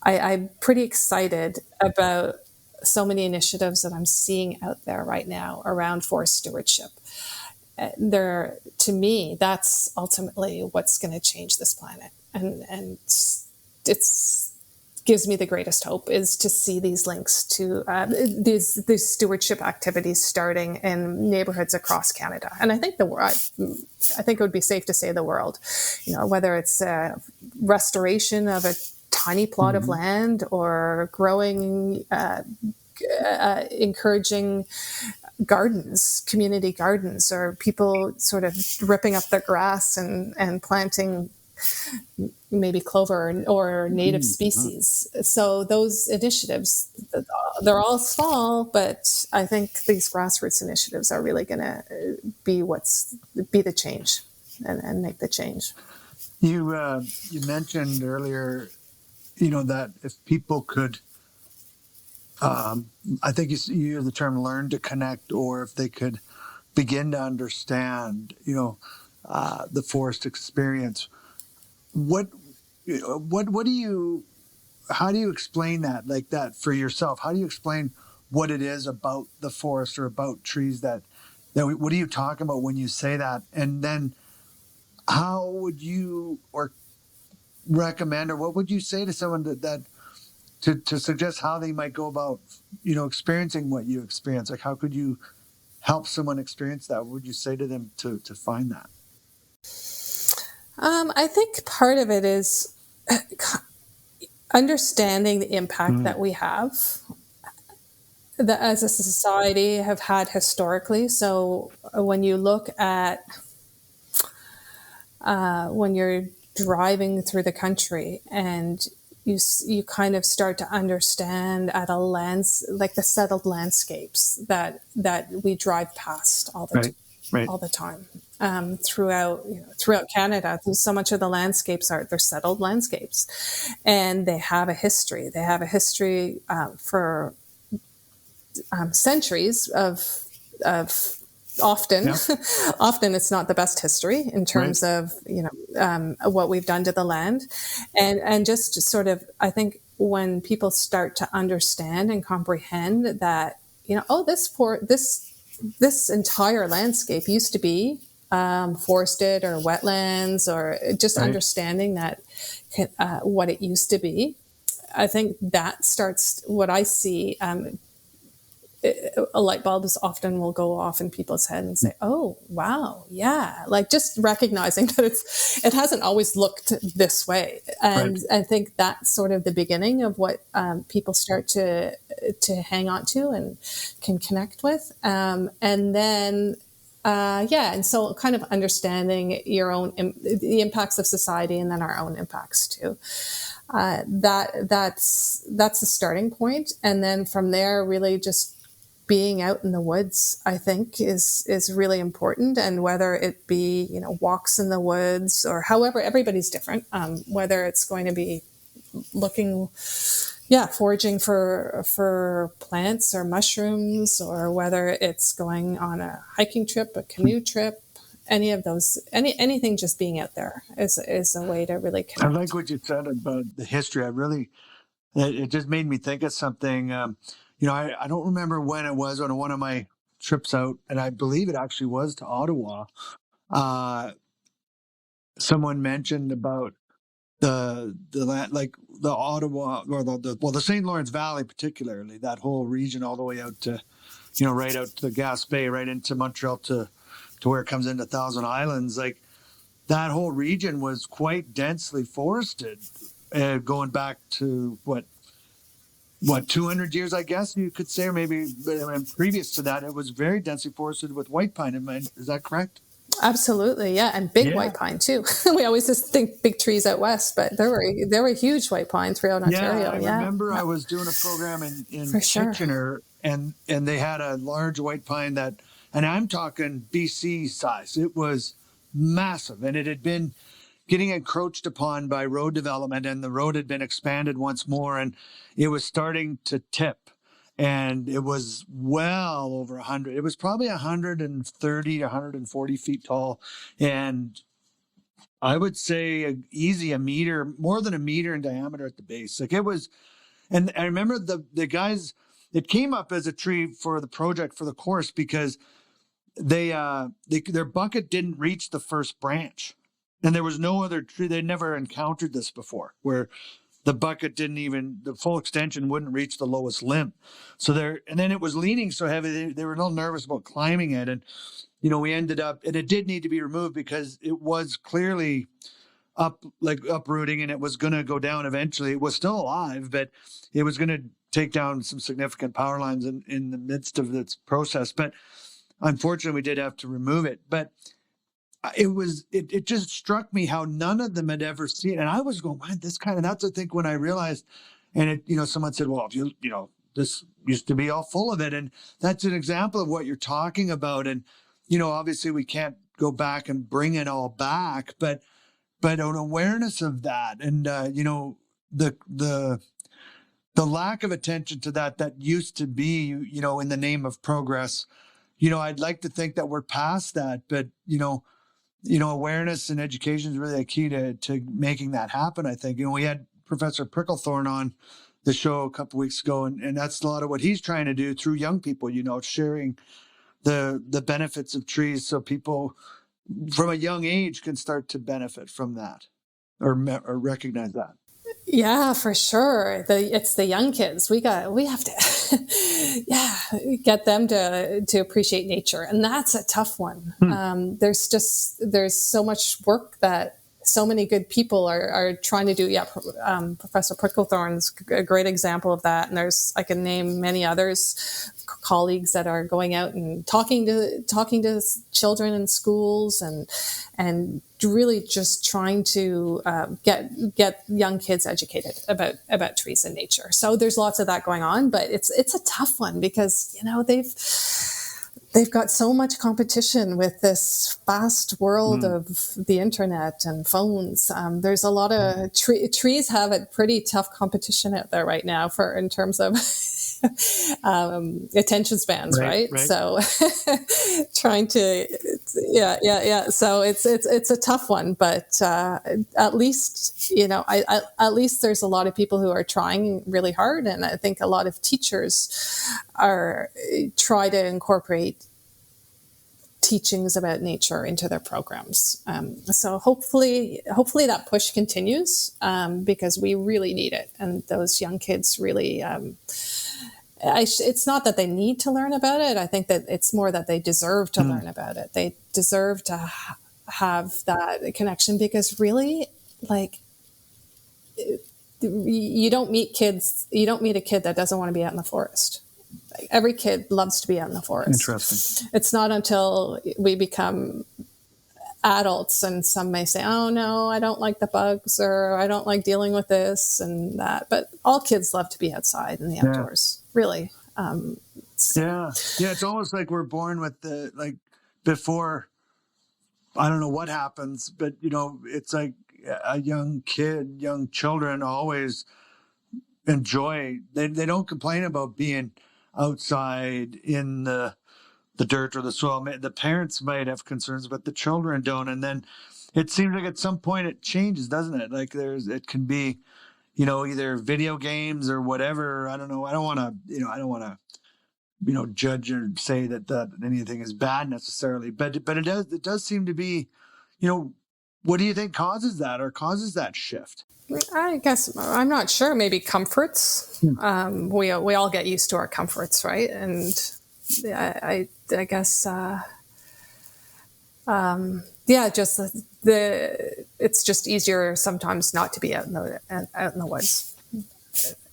Speaker 2: I'm pretty excited about so many initiatives that I'm seeing out there right now around forest stewardship. To me, that's ultimately what's going to change this planet. And it's gives me the greatest hope is to see these links to these stewardship activities starting in neighborhoods across Canada. And I think I think it would be safe to say the world, whether it's restoration of a tiny plot of land or growing, encouraging gardens, community gardens, or people sort of ripping up their grass and planting maybe clover or native species. So those initiatives, they're all small, but I think these grassroots initiatives are really going to be the change and make the change.
Speaker 4: You mentioned earlier, that if people could, I think you used the term "learn to connect," or if they could begin to understand, the forest experience. What do you? How do you explain that, like that, for yourself? How do you explain what it is about the forest or about trees what are you talking about when you say that? And then how would you or recommend, or what would you say to someone that to suggest how they might go about, experiencing what you experience? Like, how could you help someone experience that? What would you say to them to find that?
Speaker 2: I think part of it is understanding the impact that we have, that as a society have had historically. So when you look at when you're driving through the country and you kind of start to understand at a like the settled landscapes that we drive past all the all the time throughout Canada. So much of the landscapes they're settled landscapes, and they have a history. They have a history for centuries of often it's not the best history in terms of what we've done to the land, and just sort of, I think when people start to understand and comprehend that this entire landscape used to be forested or wetlands, or just understanding that what it used to be, I think that starts what I see. A light bulb often will go off in people's head and say, "Oh, wow, yeah!" Like just recognizing that it hasn't always looked this way, and I think that's sort of the beginning of what people start to hang on to and can connect with, and then and so kind of understanding the impacts of society, and then our own impacts too. That's the starting point, and then from there, really just being out in the woods, I think, is really important. And whether it be, walks in the woods, or however, everybody's different, whether it's going to be foraging for plants or mushrooms, or whether it's going on a hiking trip, a canoe trip, any of those, anything, just being out there is a way to really connect.
Speaker 4: I like what you said about the history. It just made me think of something. I don't remember when it was on one of my trips out, and I believe it actually was to Ottawa. Someone mentioned about the land, like the Ottawa, or the St. Lawrence Valley, particularly that whole region, all the way out to, right out to the Gaspé, right into Montreal to where it comes into Thousand Islands. Like that whole region was quite densely forested, going back to what 200 years, I guess you could say, or maybe previous to that, it was very densely forested with white pine. Is that correct?
Speaker 2: Absolutely, yeah, and big white pine too. We always just think big trees out west, but there were huge white pines throughout Ontario.
Speaker 4: I remember I was doing a program in Kitchener, and they had a large white pine and I'm talking BC size. It was massive, and it had been getting encroached upon by road development, and the road had been expanded once more, and it was starting to tip, and it was well over 100. It was probably 130 to 140 feet tall, and I would say easy a meter, more than a meter in diameter at the base. Like it was, and I remember the guys, it came up as a tree for the project for the course because their bucket didn't reach the first branch. And there was no other tree. They'd never encountered this before, where the bucket the full extension wouldn't reach the lowest limb. And then it was leaning so heavy, they were a little nervous about climbing it. And, we ended up, and it did need to be removed because it was clearly uprooting, and it was going to go down eventually. It was still alive, but it was going to take down some significant power lines in the midst of this process. But unfortunately, we did have to remove it. But it just struck me how none of them had ever seen it. And I was going, man, that's I think when I realized, and someone said, well, this used to be all full of it. And that's an example of what you're talking about. And, obviously we can't go back and bring it all back, but an awareness of that. And, the lack of attention to that used to be, in the name of progress, I'd like to think that we're past that, but, awareness and education is really a key to making that happen. I think, we had Professor Pricklethorne on the show a couple weeks ago, and that's a lot of what he's trying to do through young people, sharing the benefits of trees so people from a young age can start to benefit from that or recognize that.
Speaker 2: Yeah, for sure. It's the young kids. We have to, get them to appreciate nature, and that's a tough one. There's so much work that so many good people are trying to do. Yeah, Professor Pricklethorne's a great example of that, and I can name many others, colleagues that are going out and talking to children in schools and really just trying to get young kids educated about trees and nature. So there's lots of that going on, but it's a tough one because they've got so much competition with this fast world of the internet and phones. There's a lot of trees have a pretty tough competition out there right now in terms of attention spans, right? So trying to, So it's a tough one, but at least, at least there's a lot of people who are trying really hard. And I think a lot of teachers try to incorporate teachings about nature into their programs. So hopefully that push continues because we really need it. And those young kids really, it's not that they need to learn about it. I think that it's more that they deserve to learn about it. They deserve to have that connection because really, you don't meet a kid that doesn't want to be out in the forest. Every kid loves to be out in the forest.
Speaker 4: Interesting.
Speaker 2: It's not until we become adults and some may say, oh no, I don't like the bugs or I don't like dealing with this and that. But all kids love to be outside in the outdoors, really.
Speaker 4: It's almost like we're born with before, I don't know what happens, but it's like a young children always enjoy, they don't complain about being outside in the dirt or the soil. The parents might have concerns, but the children don't. And then it seems like at some point it changes, doesn't it? Like it can be, either video games or whatever. I don't know. I don't want to, judge or say that anything is bad necessarily, but it does seem to be, what do you think causes that shift?
Speaker 2: I guess I'm not sure. Maybe comforts. We all get used to our comforts, right? And I guess just it's just easier sometimes not to be out in the woods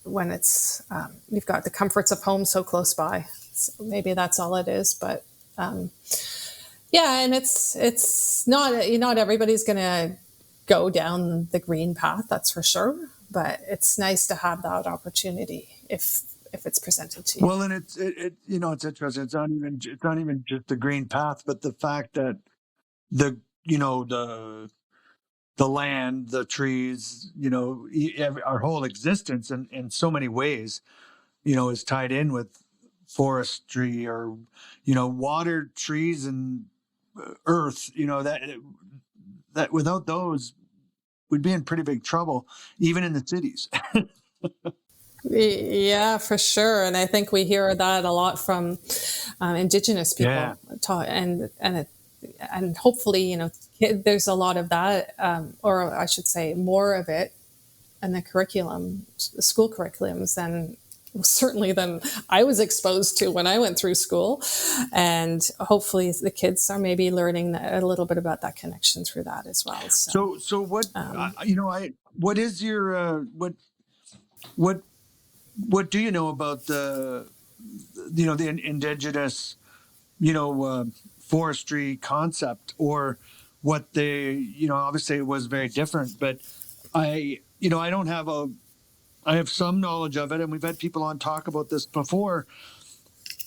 Speaker 2: when it's you've got the comforts of home so close by. So maybe that's all it is, but and it's not everybody's going to go down the green path, that's for sure. But it's nice to have that opportunity if it's presented to you.
Speaker 4: Well, and it's interesting. It's not even just the green path, but the fact that the land, the trees, our whole existence in so many ways, is tied in with forestry or water, trees, and earth. That without those, we'd be in pretty big trouble, even in the cities.
Speaker 2: Yeah, for sure. And I think we hear that a lot from Indigenous people, and hopefully, there's a lot of that, or I should say more of it in the curriculum, the school curriculums than certainly than I was exposed to when I went through school. And hopefully the kids are maybe learning a little bit about that connection through that as well.
Speaker 4: So what, what is your, what do you know about the indigenous, forestry concept, or what they, obviously it was very different, but I don't have I have some knowledge of it, and we've had people on talk about this before.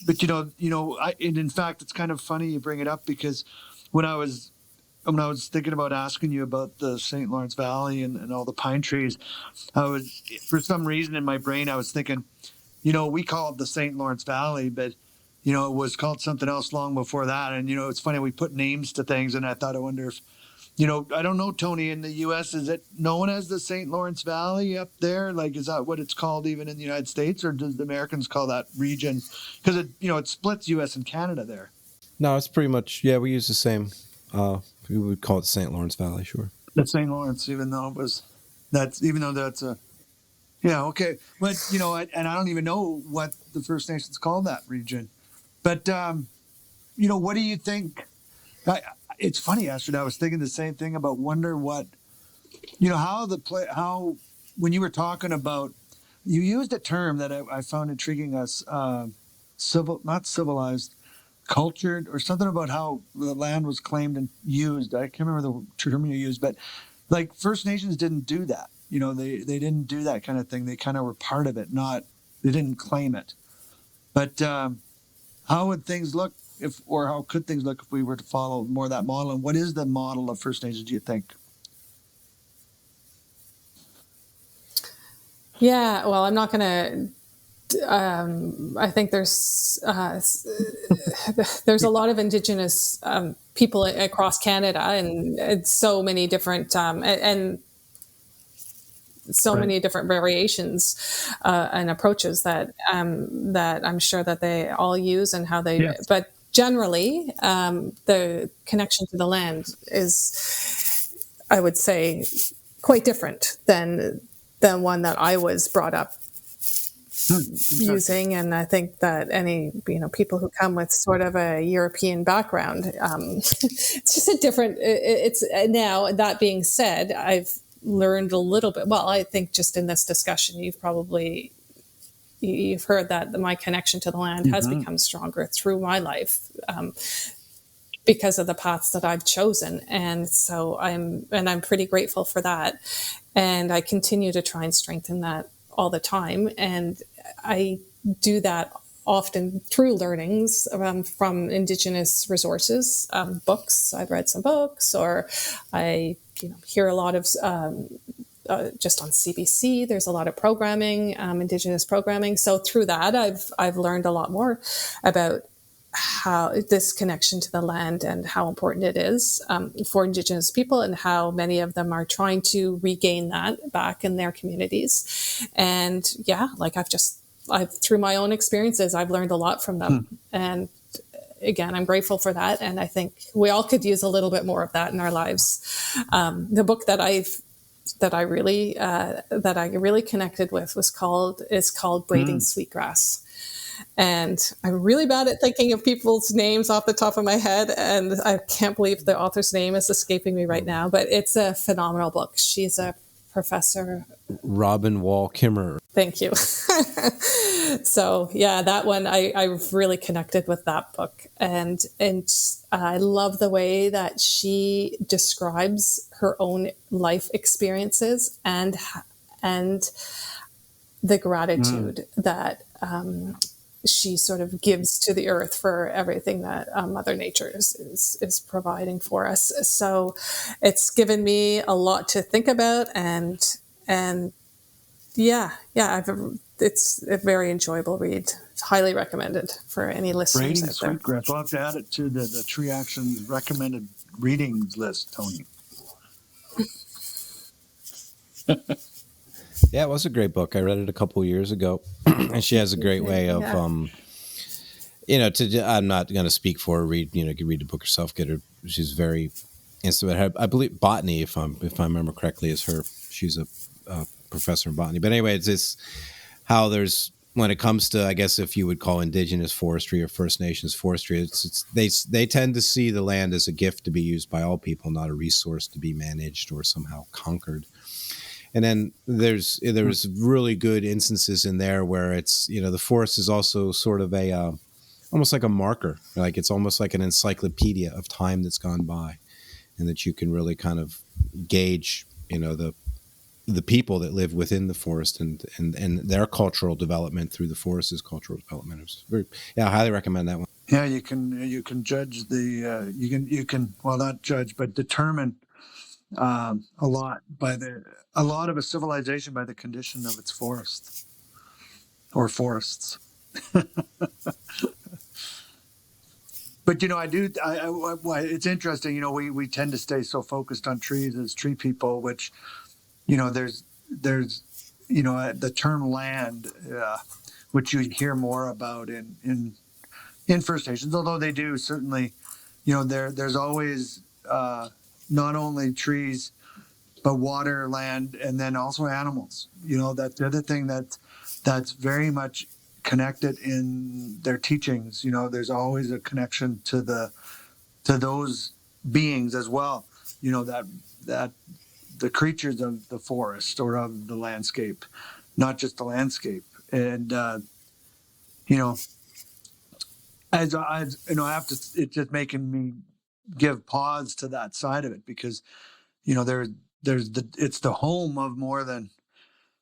Speaker 4: But and in fact, it's kind of funny you bring it up, because when I was thinking about asking you about the St. Lawrence Valley and all the pine trees, for some reason in my brain, I was thinking, we call it the St. Lawrence Valley, but it was called something else long before that. And it's funny, we put names to things, and I wonder if I don't know, Tony, in the U.S., is it known as the St. Lawrence Valley up there? Like, is that what it's called even in the United States, or does the Americans call that region? Because it splits U.S. and Canada there.
Speaker 3: No, it's pretty much, we use the same. We would call it St. Lawrence Valley, sure.
Speaker 4: The St. Lawrence, even though that's a, yeah, okay. But, and I don't even know what the First Nations call that region. But, what do you think? It's funny, Astrid, I was thinking the same thing about wonder what, how when you were talking about, you used a term that I found intriguing, us, not civilized, cultured, or something about how the land was claimed and used. I can't remember the term you used, but like First Nations didn't do that. They didn't do that kind of thing. They kind of were part of it, they didn't claim it. But how would things look how could things look if we were to follow more of that model? And what is the model of First Nations, do you think?
Speaker 2: Yeah, well, I'm not going to. I think there's a lot of Indigenous people across Canada, and so many different and so many different variations and approaches that I'm sure that they all use, and how they. Yes. But generally, the connection to the land is, I would say, quite different than one that I was brought up using. And I think that any people who come with sort of a European background, it's just a different. It's now, that being said, I've learned a little bit. Well, I think just in this discussion, you've heard that my connection to the land has become stronger through my life, because of the paths that I've chosen. And so I'm pretty grateful for that. And I continue to try and strengthen that all the time. And I do that often through learnings from Indigenous resources, books. I've read some books, or I hear a lot of just on CBC. There's a lot of programming, Indigenous programming. So through that, I've learned a lot more about how this connection to the land and how important it is for Indigenous people, and how many of them are trying to regain that back in their communities. And yeah, like I've through my own experiences, I've learned a lot from them. And again, I'm grateful for that. And I think we all could use a little bit more of that in our lives. The book that I really connected with is called Braiding Sweetgrass. And I'm really bad at thinking of people's names off the top of my head, and I can't believe the author's name is escaping me right now, but it's a phenomenal book. She's a professor.
Speaker 3: Robin Wall Kimmerer.
Speaker 2: Thank you. So yeah, that one, I've really connected with that book. And I love the way that she describes her own life experiences and the gratitude that she sort of gives to the earth for everything that Mother Nature is providing for us. So it's given me a lot to think about, and it's a very enjoyable read. It's highly recommended for any listeners
Speaker 4: Braiding
Speaker 2: out there.
Speaker 4: Sweetgrass. We'll have to add it to the Tree Actions recommended readings list, Tony.
Speaker 3: Yeah, it was a great book. I read it a couple of years ago, and she has a great way of, I'm not going to speak for her. You can read the book yourself. She's very instant. I believe botany, if I remember correctly, is her. She's a professor in botany. But anyway, it's how there's when it comes to, I guess, if you would call indigenous forestry or First Nations forestry, they tend to see the land as a gift to be used by all people, not a resource to be managed or somehow conquered. And then there's really good instances in there where it's, the forest is also sort of a almost like a marker, like it's almost like an encyclopedia of time that's gone by, and that you can really kind of gauge, the people that live within the forest and their cultural development through the forest's cultural development. It was I highly recommend that one.
Speaker 4: Yeah, you can judge the you can well, not judge, but determine a lot of a civilization by the condition of its forest or forests. But it's interesting. We tend to stay so focused on trees as tree people, which there's the term land, which you hear more about in First Nations, although they do certainly, there's always not only trees, but water, land, and then also animals. That's the other thing that's very much connected in their teachings. There's always a connection to those beings as well. That the creatures of the forest or of the landscape, not just the landscape. And as I have to, it's just making me give pause to that side of it, because it's the home of more than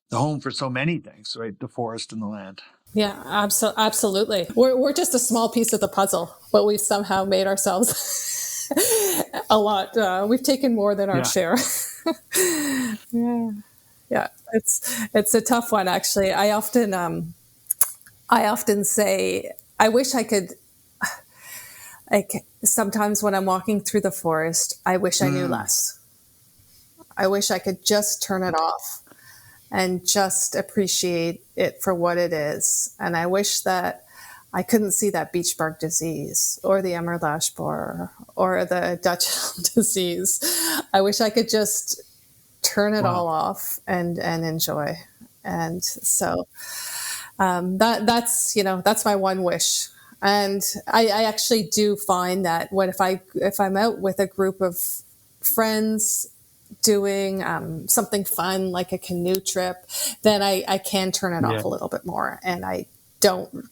Speaker 4: the home for so many things, right? The forest and the land.
Speaker 2: Yeah, absolutely. We're just a small piece of the puzzle, but we've somehow made ourselves a lot. We've taken more than our share. Yeah. It's a tough one, actually. I often say, I wish I could. Like, sometimes when I'm walking through the forest, I wish I knew less. I wish I could just turn it off and just appreciate it for what it is. And I wish that I couldn't see that beech bark disease or the emerald ash borer or the Dutch elm disease. I wish I could just turn it all off and enjoy. And so that's my one wish. And I actually do find that if I'm out with a group of friends doing something fun like a canoe trip, then I can turn it off a little bit more, and I don't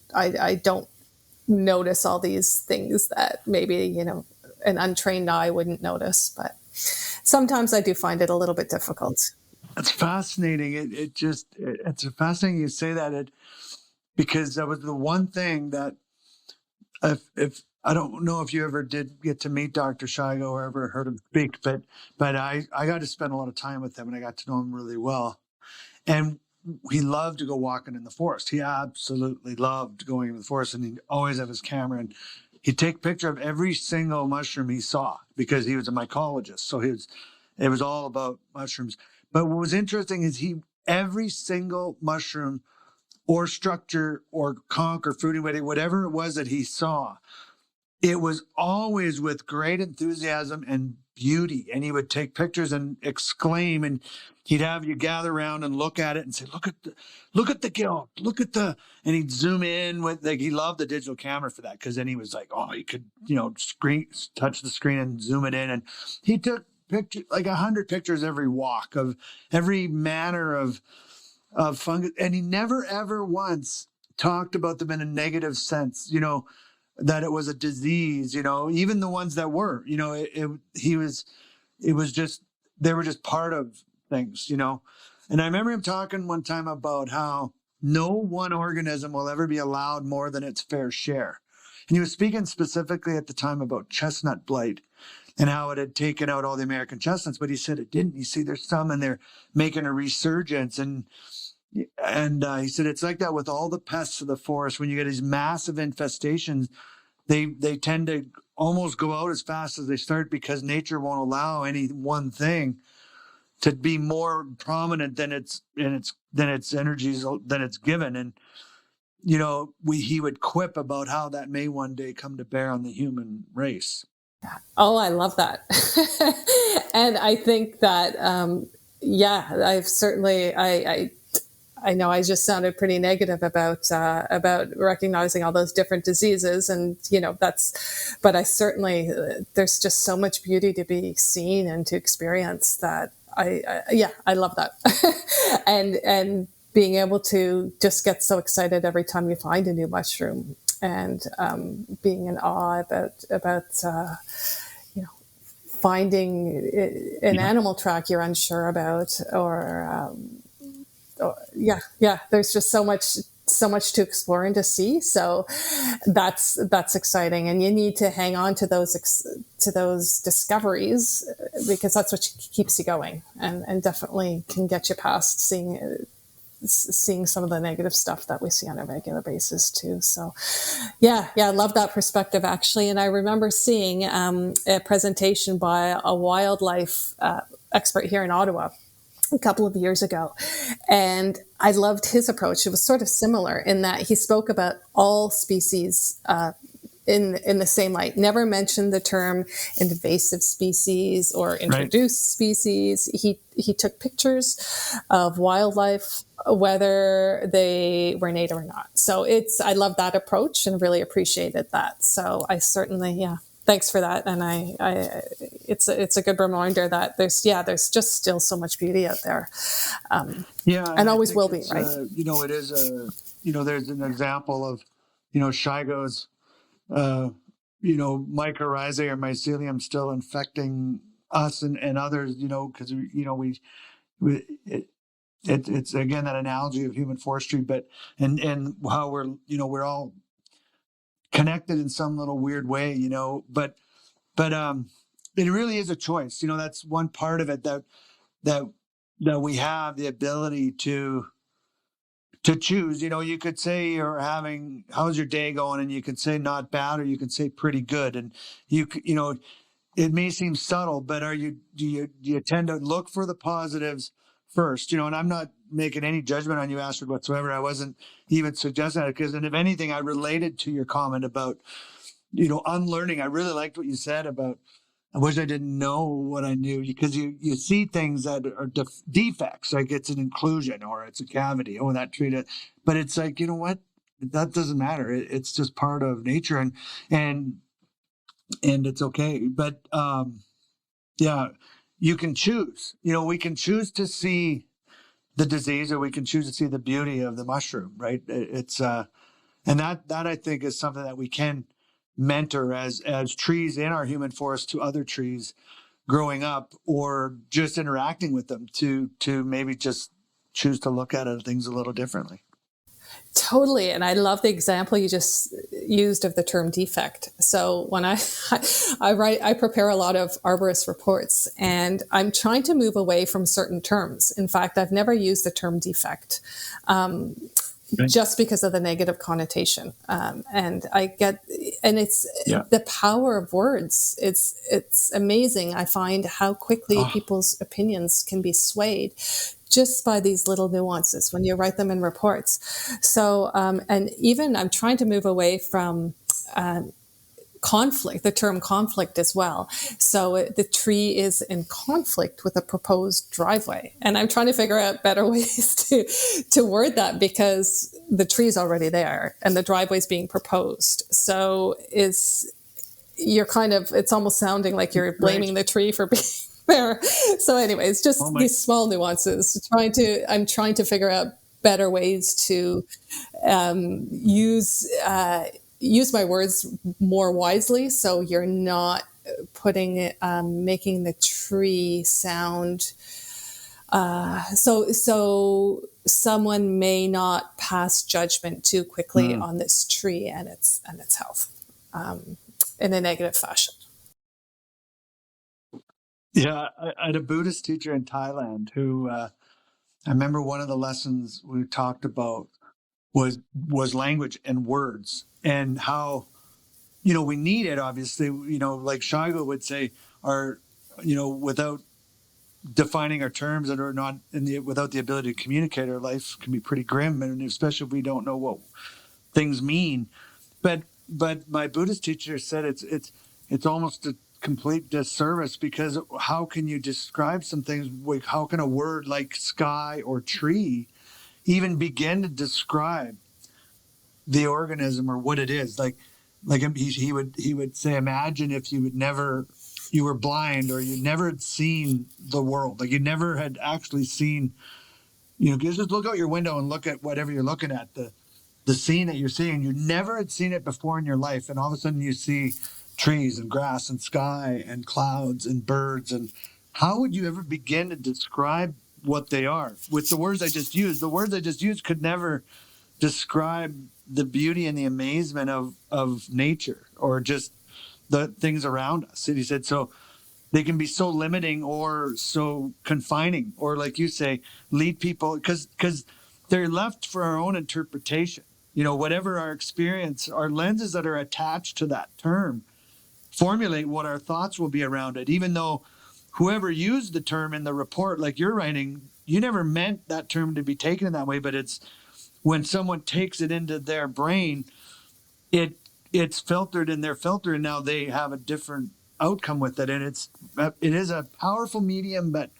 Speaker 2: notice all these things that maybe an untrained eye wouldn't notice. But sometimes I do find it a little bit difficult.
Speaker 4: It's fascinating. It's fascinating you say that, because that was the one thing that if I don't know if you ever did get to meet Dr. Shigo or ever heard him speak, but I got to spend a lot of time with him, and I got to know him really well. And he loved to go walking in the forest. He absolutely loved going in the forest, and he'd always have his camera, and he'd take a picture of every single mushroom he saw, because he was a mycologist. So it was all about mushrooms. But what was interesting is every single mushroom or structure or conch or fruiting, whatever it was that he saw, it was always with great enthusiasm and beauty. And he would take pictures and exclaim, and he'd have you gather around and look at it and say, look at the gill, and he'd zoom in with, he loved the digital camera for that, because then he was like, he could, touch the screen and zoom it in. And he took pictures, like 100 pictures every walk of every manner of fungus. And he never, ever once talked about them in a negative sense, that it was a disease, even the ones that were, they were just part of things, And I remember him talking one time about how no one organism will ever be allowed more than its fair share. And he was speaking specifically at the time about chestnut blight and how it had taken out all the American chestnuts, but he said it didn't. You see, there's some and they're making a resurgence. And he said it's like that with all the pests of the forest. When you get these massive infestations, they tend to almost go out as fast as they start, because nature won't allow any one thing to be more prominent than its energies than it's given. And he would quip about how that may one day come to bear on the human race.
Speaker 2: Oh, I love that. And I think that I've certainly I know I just sounded pretty negative about recognizing all those different diseases, and but I certainly there's just so much beauty to be seen and to experience that I love that, and being able to just get so excited every time you find a new mushroom, and being in awe about finding an animal track you're unsure about, or there's just so much to explore and to see. So that's exciting, and you need to hang on to those discoveries, because that's what keeps you going, and definitely can get you past seeing some of the negative stuff that we see on a regular basis too. So I love that perspective, actually. And I remember seeing a presentation by a wildlife expert here in Ottawa a couple of years ago, and I loved his approach. It was sort of similar in that he spoke about all species in the same light, never mentioned the term invasive species or introduced species. He took pictures of wildlife, whether they were native or not. So I love that approach and really appreciated that. So I certainly, thanks for that. And it's a good reminder that there's just still so much beauty out there. And always will be, right?
Speaker 4: It is there's an example of, Shigo's, mycorrhizae or mycelium still infecting us and others, because, it's again, that analogy of human forestry, but, and how we're all connected in some little weird way, but it really is a choice. That's one part of it that we have the ability to choose. You could say you're having, how's your day going? And you could say not bad, or you could say pretty good. And it may seem subtle, but do you tend to look for the positives first? And I'm not making any judgment on you, Astrid, whatsoever. I wasn't even suggesting that, and if anything, I related to your comment about, unlearning. I really liked what you said about, I wish I didn't know what I knew, because you see things that are defects, like it's an inclusion or it's a cavity. Oh, that tree, but it's like, you know what? That doesn't matter. It's just part of nature, and it's okay. But you can choose. We can choose to see the disease, or we can choose to see the beauty of the mushroom. Right? It's and that I think is something that we can mentor as trees in our human forest to other trees growing up, or just interacting with them to maybe just choose to look at things a little differently.
Speaker 2: Totally. And I love the example you just used of the term defect. So when I prepare a lot of arborist reports, and I'm trying to move away from certain terms. In fact, I've never used the term defect. Just because of the negative connotation. And it's the power of words. It's amazing. I find how quickly people's opinions can be swayed just by these little nuances when you write them in reports. So, and even I'm trying to move away from, conflict, the term conflict as well. So the tree is in conflict with a proposed driveway. And I'm trying to figure out better ways to word that, because the tree is already there and the driveway is being proposed. So it's almost sounding like you're blaming the tree for being there. So anyways, just these small nuances, I'm trying to figure out better ways to use my words more wisely, so you're not making the tree sound. So someone may not pass judgment too quickly on this tree and its health in a negative fashion.
Speaker 4: Yeah, I had a Buddhist teacher in Thailand who I remember one of the lessons we talked about was language and words, and how we need it, obviously, like Shigo would say, without defining our terms and or not without the ability to communicate, our life can be pretty grim, and especially if we don't know what things mean. But my Buddhist teacher said it's almost a complete disservice, because how can you describe some things? How can a word like sky or tree even begin to describe the organism or what it is. Like he would say, imagine if you were blind, or you never had seen the world, like you never had actually seen, just look out your window and look at whatever you're looking at, the scene that you're seeing. You never had seen it before in your life, and all of a sudden you see trees and grass and sky and clouds and birds. And how would you ever begin to describe what they are with the words I just used? The words I just used could never describe the beauty and the amazement of nature, or just the things around us. And he said, so they can be so limiting or so confining, or like you say, lead people, because they're left for our own interpretation. Whatever our experience, our lenses that are attached to that term formulate what our thoughts will be around it, even though whoever used the term in the report, like you're writing, you never meant that term to be taken in that way. But it's when someone takes it into their brain, it's filtered in their filter, and now they have a different outcome with it. And it is a powerful medium, but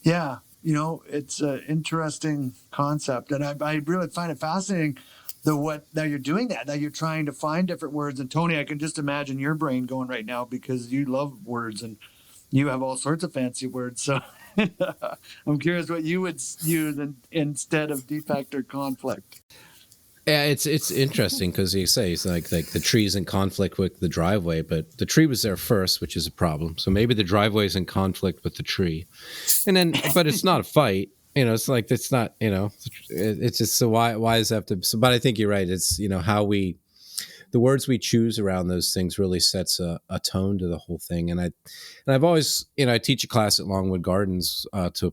Speaker 4: yeah, it's an interesting concept. And I really find it fascinating that you're doing that you're trying to find different words. And Tony, I can just imagine your brain going right now, because you love words and you have all sorts of fancy words. So I'm curious what you would use instead of defect or conflict.
Speaker 3: Yeah, it's interesting because you say it's like the tree's in conflict with the driveway, but the tree was there first, which is a problem. So maybe the driveway's in conflict with the tree, and then but it's not a fight. It's like it's not. It's just, so why does it have to? So, but I think you're right. It's how the words we choose around those things really sets a tone to the whole thing. And I've always I teach a class at Longwood Gardens to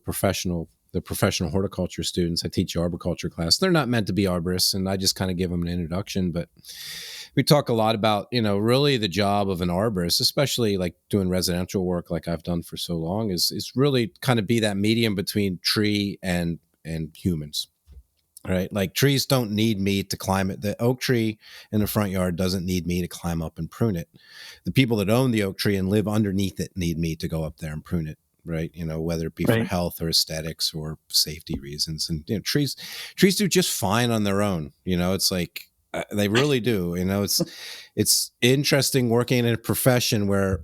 Speaker 3: the professional horticulture students. I teach arboriculture class. They're not meant to be arborists, and I just kind of give them an introduction. But we talk a lot about, really the job of an arborist, especially like doing residential work like I've done for so long, is really kind of be that medium between tree and humans. Right? Like trees don't need me to climb it. The oak tree in the front yard doesn't need me to climb up and prune it. The people that own the oak tree and live underneath it need me to go up there and prune it. Right. Whether it be for health or aesthetics or safety reasons. And, trees do just fine on their own. It's like they really do. It's interesting working in a profession where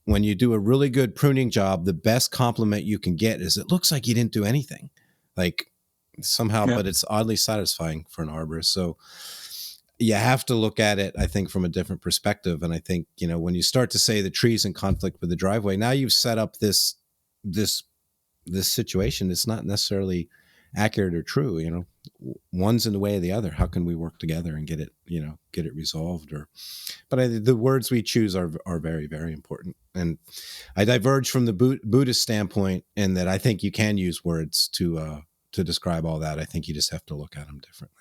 Speaker 3: when you do a really good pruning job, the best compliment you can get is it looks like you didn't do anything. Like somehow, but it's oddly satisfying for an arborist. So you have to look at it, I think, from a different perspective. And I think, when you start to say the tree's in conflict with the driveway, now you've set up this situation. It's not necessarily accurate or true. One's in the way of the other. How can we work together and get it resolved? But the words we choose are very, very important. And I diverge from the Buddhist standpoint in that I think you can use words to describe all that. I think you just have to look at them differently.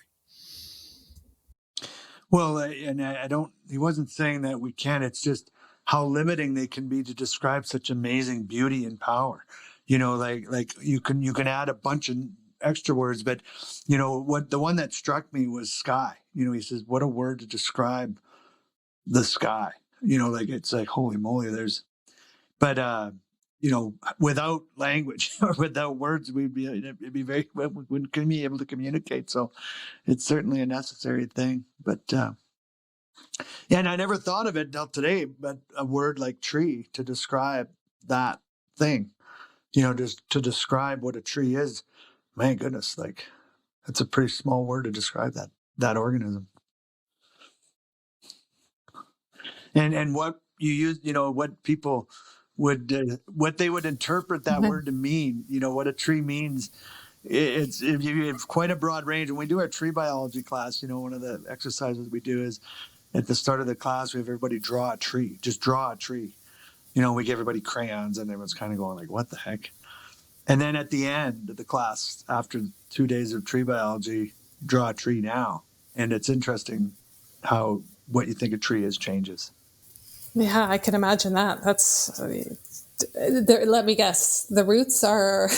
Speaker 4: Well, and I don't. He wasn't saying that we can. It's just how limiting they can be to describe such amazing beauty and power. Like you can add a bunch of extra words, but what the one that struck me was sky. He says, what a word to describe the sky. Like it's like, holy moly, but without language or without words, it'd be we wouldn't be able to communicate. So it's certainly a necessary thing. But and I never thought of it until today, but a word like tree to describe that thing, just to describe what a tree is. My goodness, like that's a pretty small word to describe that organism. And what you use, what people would, what they would interpret that word to mean, what a tree means. You have quite a broad range. When we do our tree biology class, one of the exercises we do is at the start of the class, we have everybody draw a tree. Just draw a tree. We give everybody crayons, and everyone's kind of going like, what the heck? And then at the end of the class, after 2 days of tree biology, draw a tree now. And it's interesting how what you think a tree is changes.
Speaker 2: Yeah, I can imagine that. Let me guess. The roots are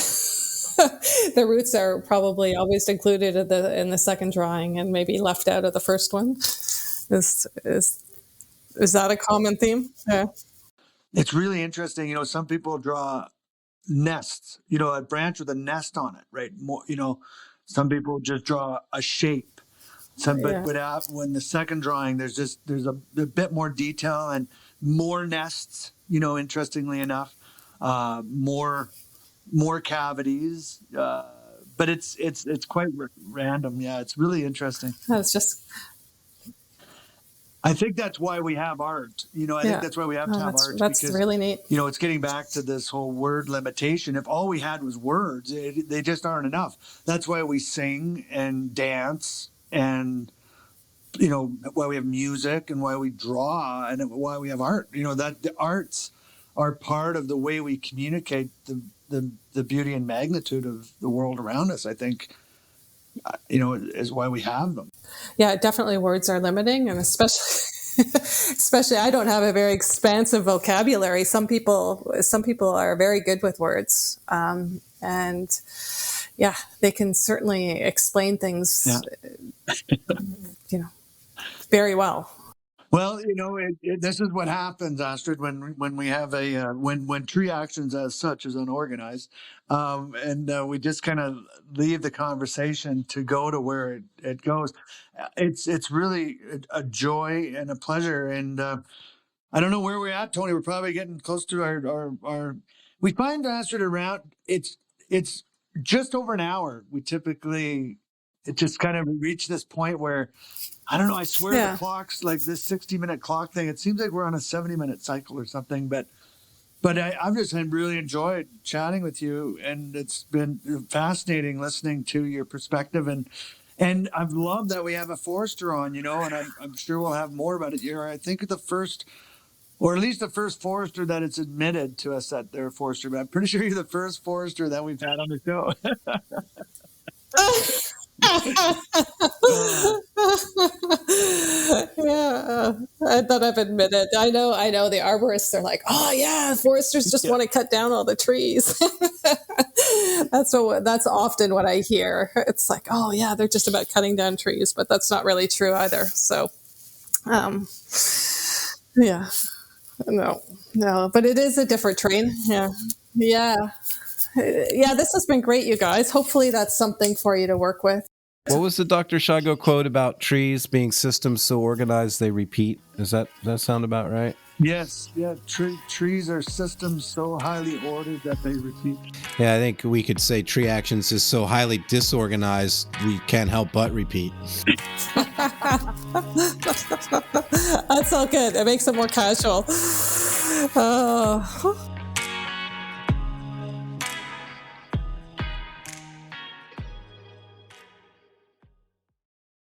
Speaker 2: the roots are probably always included in the second drawing and maybe left out of the first one. Is that a common theme? Yeah.
Speaker 4: It's really interesting. Some people draw nests, a branch with a nest on it, right? More, Some people just draw a shape.
Speaker 2: Yeah.
Speaker 4: But when the second drawing, there's a bit more detail and more nests. Interestingly enough, more cavities. But it's quite random. Yeah, it's really interesting.
Speaker 2: It's just.
Speaker 4: I think that's why we have art. I think that's why we have to have art.
Speaker 2: That's
Speaker 4: because,
Speaker 2: really neat.
Speaker 4: it's getting back to this whole word limitation. If all we had was words, they just aren't enough. That's why we sing and dance, and why we have music, and why we draw, and why we have art. That the arts are part of the way we communicate the beauty and magnitude of the world around us. I think is why we have them.
Speaker 2: Yeah, definitely words are limiting, and especially I don't have a very expansive vocabulary. Some people are very good with words, and yeah, they can certainly explain things, very well.
Speaker 4: Well, this is what happens, Astrid, when we have when tree actions as such is unorganized, and we just kind of leave the conversation to go to where it goes. It's really a joy and a pleasure, and I don't know where we're at, Tony. We're probably getting close to our. We find, Astrid, around it's just over an hour. We typically it just kind of reach this point where. I don't know. I swear the clock's like this 60-minute clock thing. It seems like we're on a 70-minute cycle or something. But I've just really enjoyed chatting with you, and it's been fascinating listening to your perspective. And I've loved that we have a forester on, and I'm sure we'll have more about it. You're, I think, the first, or at least the first forester that it's admitted to us that they're a forester. But I'm pretty sure you're the first forester that we've had on the show.
Speaker 2: Yeah, that I've admitted. I know the arborists are like, oh yeah, foresters just want to cut down all the trees. That's often what I hear. It's like, oh yeah, they're just about cutting down trees, but that's not really true either. So, yeah, no, but it is a different train. Yeah. This has been great, you guys. Hopefully that's something for you to work with.
Speaker 3: What was the Dr. Shigo quote about trees being systems so organized they repeat? Does that sound about right?
Speaker 4: Yes. Yeah. Trees are systems so highly ordered that they repeat.
Speaker 3: Yeah, I think we could say tree actions is so highly disorganized we can't help but repeat.
Speaker 2: That's all good. It makes it more casual. Oh.